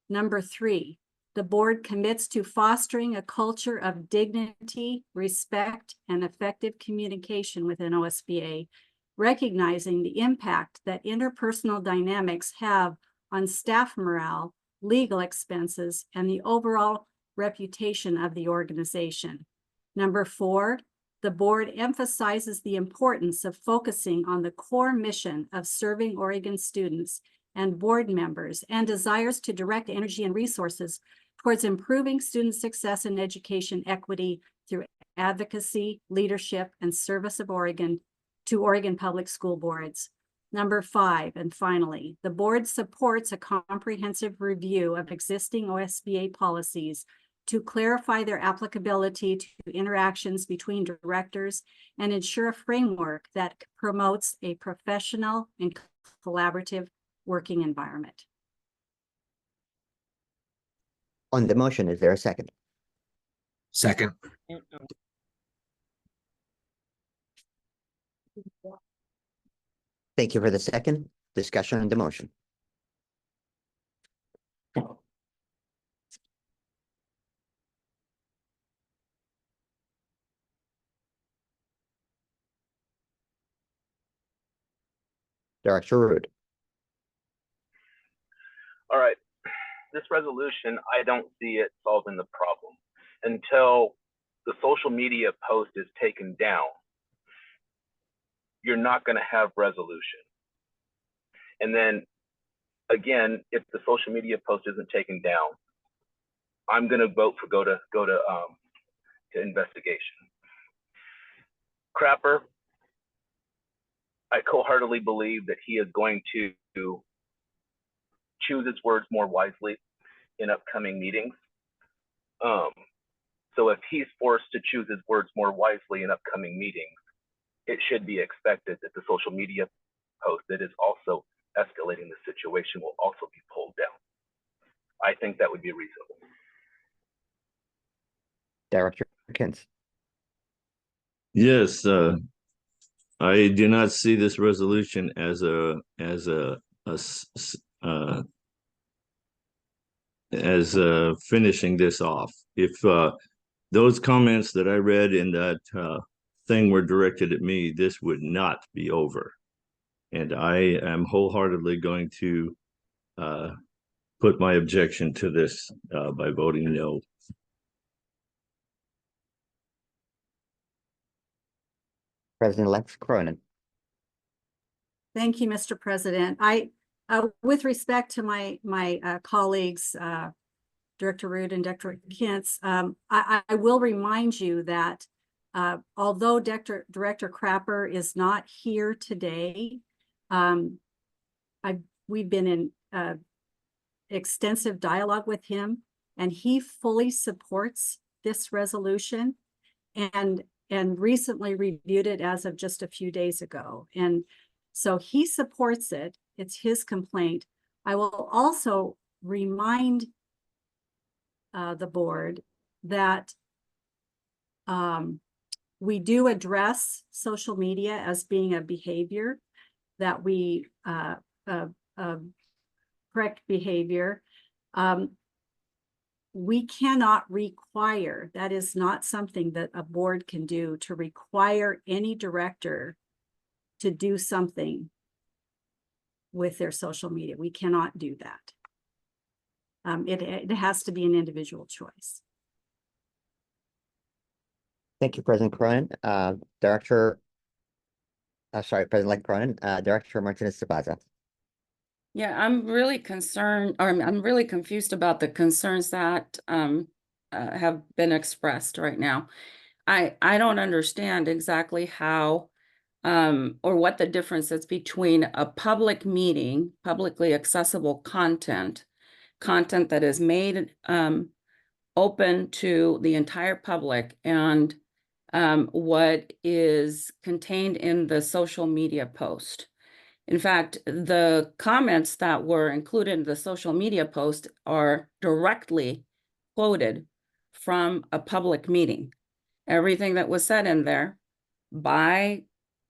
Number three, the board commits to fostering a culture of dignity, respect, and effective communication within OSBA, recognizing the impact that interpersonal dynamics have on staff morale, legal expenses, and the overall reputation of the organization. Number four, the board emphasizes the importance of focusing on the core mission of serving Oregon students and board members, and desires to direct energy and resources towards improving student success and education equity through advocacy, leadership, and service of Oregon to Oregon Public School Boards. Number five, and finally, the board supports a comprehensive review of existing OSBA policies to clarify their applicability to interactions between directors and ensure a framework that promotes a professional and collaborative working environment. On the motion, is there a second? Second. Thank you for the second. Discussion on the motion. Director Rude. All right. This resolution, I don't see it solving the problem until the social media post is taken down. You're not going to have resolution. And then again, if the social media post isn't taken down, I'm going to vote for go to investigation. Crapper, I wholeheartedly believe that he is going to choose his words more wisely in upcoming meetings. So if he's forced to choose his words more wisely in upcoming meetings, it should be expected that the social media post that is also escalating the situation will also be pulled down. I think that would be reasonable. Director Kins. Yes, I do not see this resolution as finishing this off. If those comments that I read in that thing were directed at me, this would not be over. And I am wholeheartedly going to put my objection to this by voting no. President-elect Cronin. Thank you, Mr. President. With respect to my colleagues, Director Rood and Director Kintz, I will remind you that although Director Crapper is not here today, we've been in extensive dialogue with him, and he fully supports this resolution and recently reviewed it as of just a few days ago. And so he supports it. It's his complaint. I will also remind the board that we do address social media as being a behavior that we correct behavior. We cannot require, that is not something that a board can do, to require any director to do something with their social media. We cannot do that. It has to be an individual choice. Thank you, President Cronin. President-elect Cronin, Director Martinez-Zabaza. Yeah, I'm really concerned, or I'm really confused about the concerns that have been expressed right now. I don't understand exactly how or what the difference is between a public meeting, publicly accessible content that is made open to the entire public, and what is contained in the social media post. In fact, the comments that were included in the social media post are directly quoted from a public meeting. Everything that was said in there by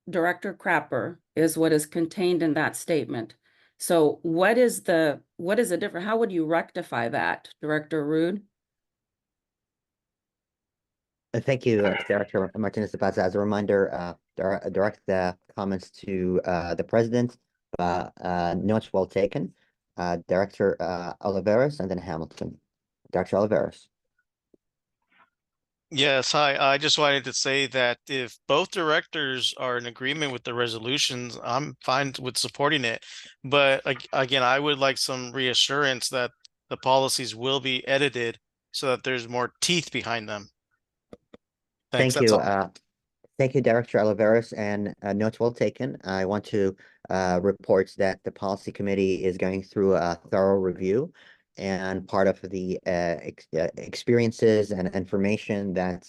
Director Crapper is what is contained in that statement. So what is the difference? How would you rectify that, Director Rood? Thank you, Director Martinez-Zabaza. As a reminder, direct the comments to the President. Notes well taken. Director Oliveros and then Hamilton. Director Oliveros. Yes, hi. I just wanted to say that if both directors are in agreement with the resolutions, I'm fine with supporting it. But again, I would like some reassurance that the policies will be edited so that there's more teeth behind them. Thanks. Thank That's you. all. Thank you, Director Oliveros, and notes well taken. I want to report that the policy committee is going through a thorough review, and part of the experiences and information that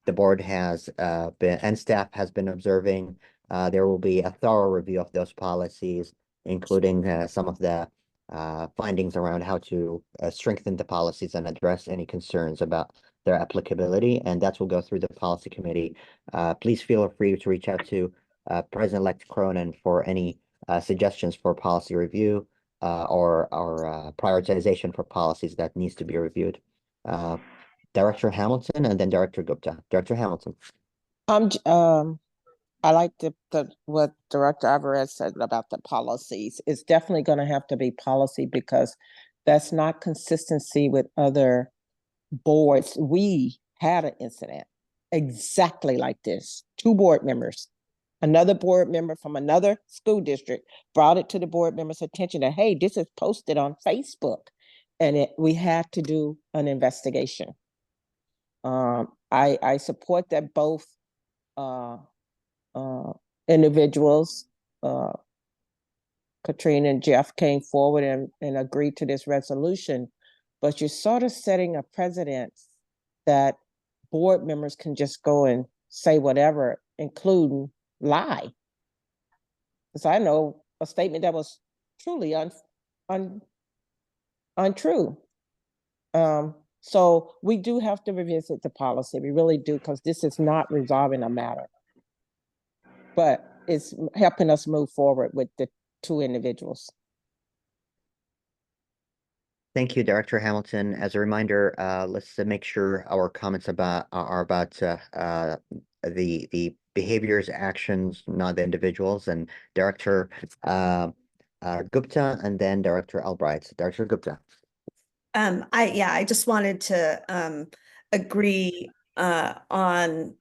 the board has been and staff has been observing. There will be a thorough review of those policies, including some of the findings around how to strengthen the policies and address any concerns about their applicability, and that will go through the policy committee. Please feel free to reach out to President-elect Cronin for any suggestions for policy review or prioritization for policies that needs to be reviewed. Director Hamilton and then Director Gupta. Director Hamilton. I like what Director Alvarez said about the policies. It's definitely going to have to be policy because that's not consistency with other boards. We had an incident exactly like this. 2 board members, another board member from another school district brought it to the board members' attention that, hey, this is posted on Facebook, and we had to do an investigation. I support that both individuals, Katrina and Jeff, came forward and agreed to this resolution, but you're sort of setting a precedent that board members can just go and say whatever, including lie. Because I know a statement that was truly untrue. So we do have to revisit the policy. We really do, because this is not resolving a matter, but it's helping us move forward with the 2 individuals. Thank you, Director Hamilton. As a reminder, let's make sure our comments are about the behaviors, actions, not the individuals. And Director Gupta, and then Director Albright. Director Gupta. I just wanted to agree on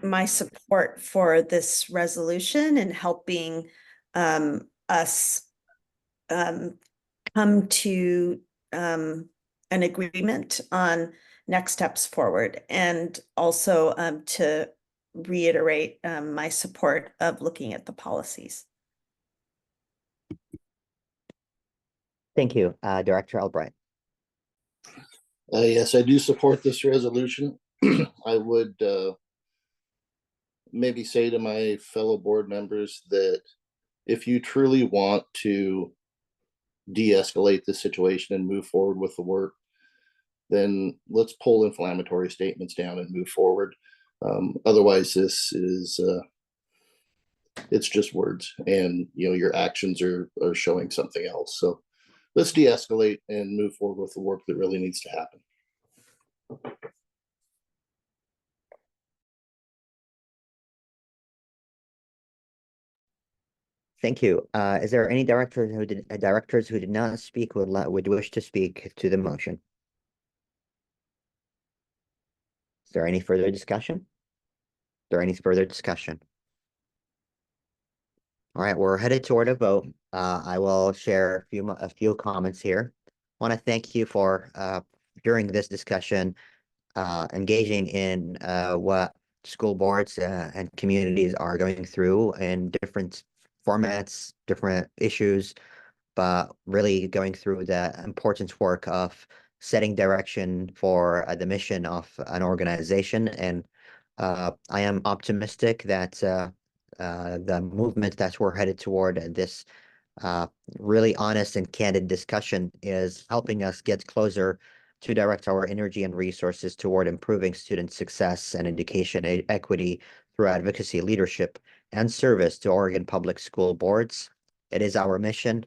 my support for this resolution and helping us come to an agreement on next steps forward, and also to reiterate my support of looking at the policies. Thank you, Director Albright. Yes, I do support this resolution. I would maybe say to my fellow board members that if you truly want to de-escalate the situation and move forward with the work, then let's pull inflammatory statements down and move forward. Otherwise, this is it's just words, and your actions are showing something else. So let's de-escalate and move forward with the work that really needs to happen. Thank you. Is there any directors who did not speak would wish to speak to the motion? Is there any further discussion? Is there any further discussion? All right, we're headed toward a vote. I will share a few comments here. I want to thank you for during this discussion engaging in what school boards and communities are going through in different formats, different issues, but really going through the important work of setting direction for the mission of an organization. And I am optimistic that the movement that we're headed toward, this really honest and candid discussion, is helping us get closer to direct our energy and resources toward improving student success and education equity through advocacy, leadership, and service to Oregon Public School boards. It is our mission.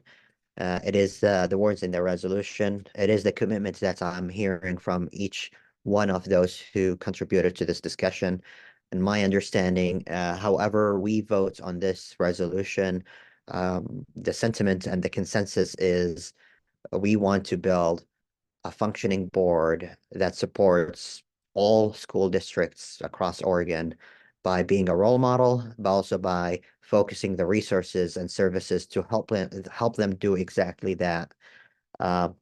It is the words in the resolution. It is the commitment that I'm hearing from each one of those who contributed to this discussion. And my understanding, however we vote on this resolution, the sentiment and the consensus is we want to build a functioning board that supports all school districts across Oregon by being a role model, but also by focusing the resources and services to help them do exactly that.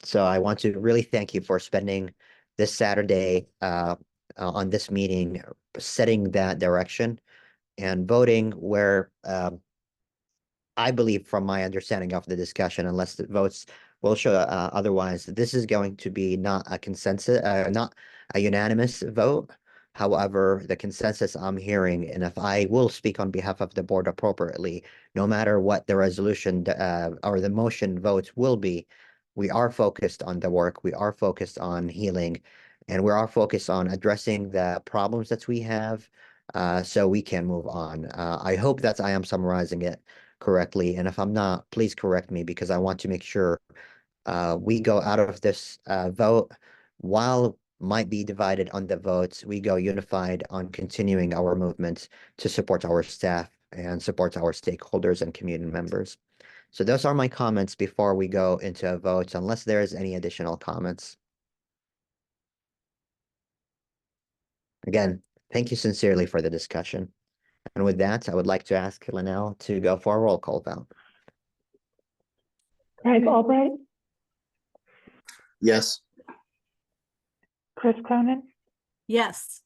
So I want to really thank you for spending this Saturday on this meeting, setting that direction and voting where I believe, from my understanding of the discussion, unless the votes will show otherwise, this is going to be not a consensus, not a unanimous vote. However, the consensus I'm hearing, and if I will speak on behalf of the board appropriately, no matter what the resolution or the motion votes will be, we are focused on the work, we are focused on healing, and we are focused on addressing the problems that we have so we can move on. I hope that I am summarizing it correctly. And if I'm not, please correct me, because I want to make sure we go out of this vote, while might be divided on the votes, we go unified on continuing our movement to support our staff and support our stakeholders and community members. So those are my comments before we go into a vote, unless there is any additional comments. Again, thank you sincerely for the discussion. And with that, I would like to ask Linnell to go for a roll call vote. Craig Albright, Yes. Chris Cronin, Yes.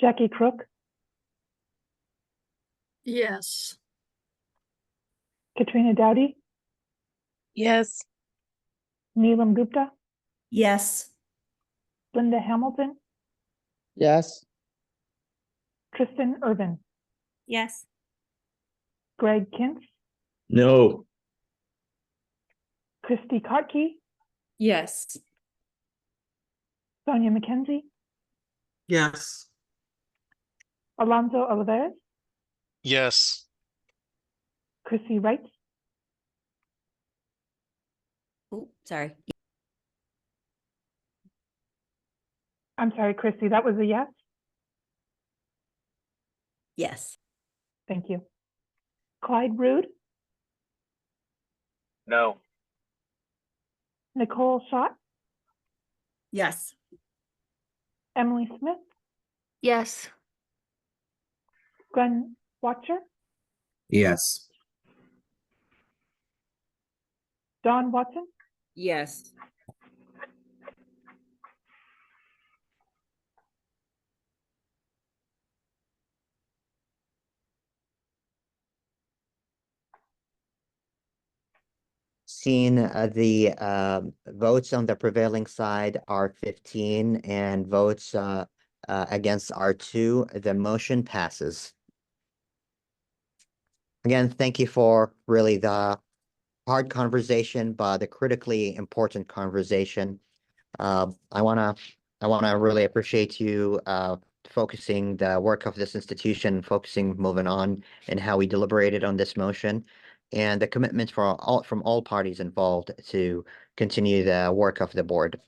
Jackie Crook, Yes. Katrina Dowdy, Yes. Neelam Gupta, Yes. Linda Hamilton, Yes. Tristan Irvin, Yes. Greg Kintz, No. Christy Kotke, Yes. Sonia McKenzie, Yes. Alonso Olivares, Yes. Chrissy Wright, Oh, sorry. I'm sorry, Chrissy, that was a yes? Yes. Thank you. Clyde Rude, No. Nicole Schott, Yes. Emily Smith, Yes. Glenn Watcher, Yes. Don Watson, Yes. Seeing the votes on the prevailing side are 15 and votes against are 2, the motion passes. Again, thank you for really the hard conversation, but the critically important conversation. I wanna really appreciate you focusing the work of this institution, focusing moving on and how we deliberated on this motion, and the commitment from all parties involved to continue the work of the board.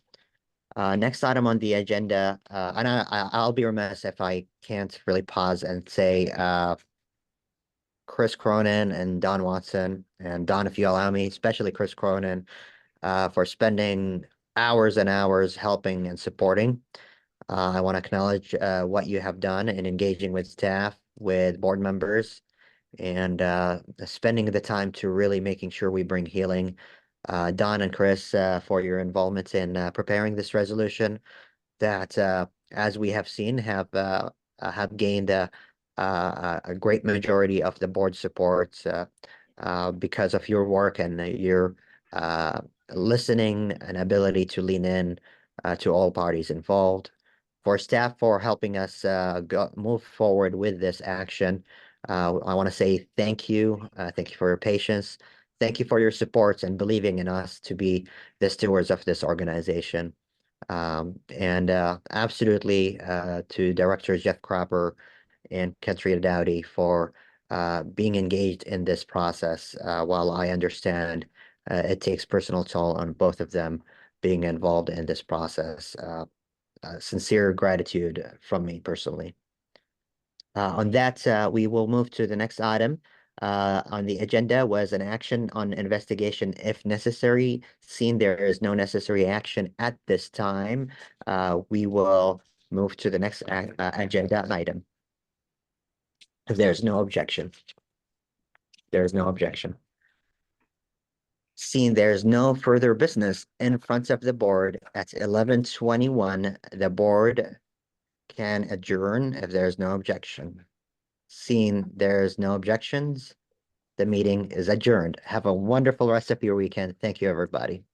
Next item on the agenda, and I'll be remiss if I can't really pause and say Chris Cronin and Don Watson, and Don, if you allow me, especially Chris Cronin, for spending hours and hours helping and supporting. I want to acknowledge what you have done in engaging with staff, with board members, and spending the time to really making sure we bring healing. Don and Chris, for your involvement in preparing this resolution that, as we have seen, have gained a great majority of the board support because of your work and your listening and ability to lean in to all parties involved. For staff for helping us move forward with this action, I want to say thank you. Thank you for your patience. Thank you for your support and believing in us to be the stewards of this organization. And absolutely to Director Jeff Cropper and Katrina Dowdy for being engaged in this process. While I understand it takes personal toll on both of them being involved in this process. Sincere gratitude from me personally. On that, we will move to the next item. On the agenda was an action on investigation if necessary. Seeing there is no necessary action at this time, we will move to the next agenda item. If there's no objection. There is no objection. Seeing there's no further business in front of the board at 11:21, the board can adjourn if there's no objection. Seeing there's no objections, the meeting is adjourned. Have a wonderful rest of your weekend. Thank you, everybody.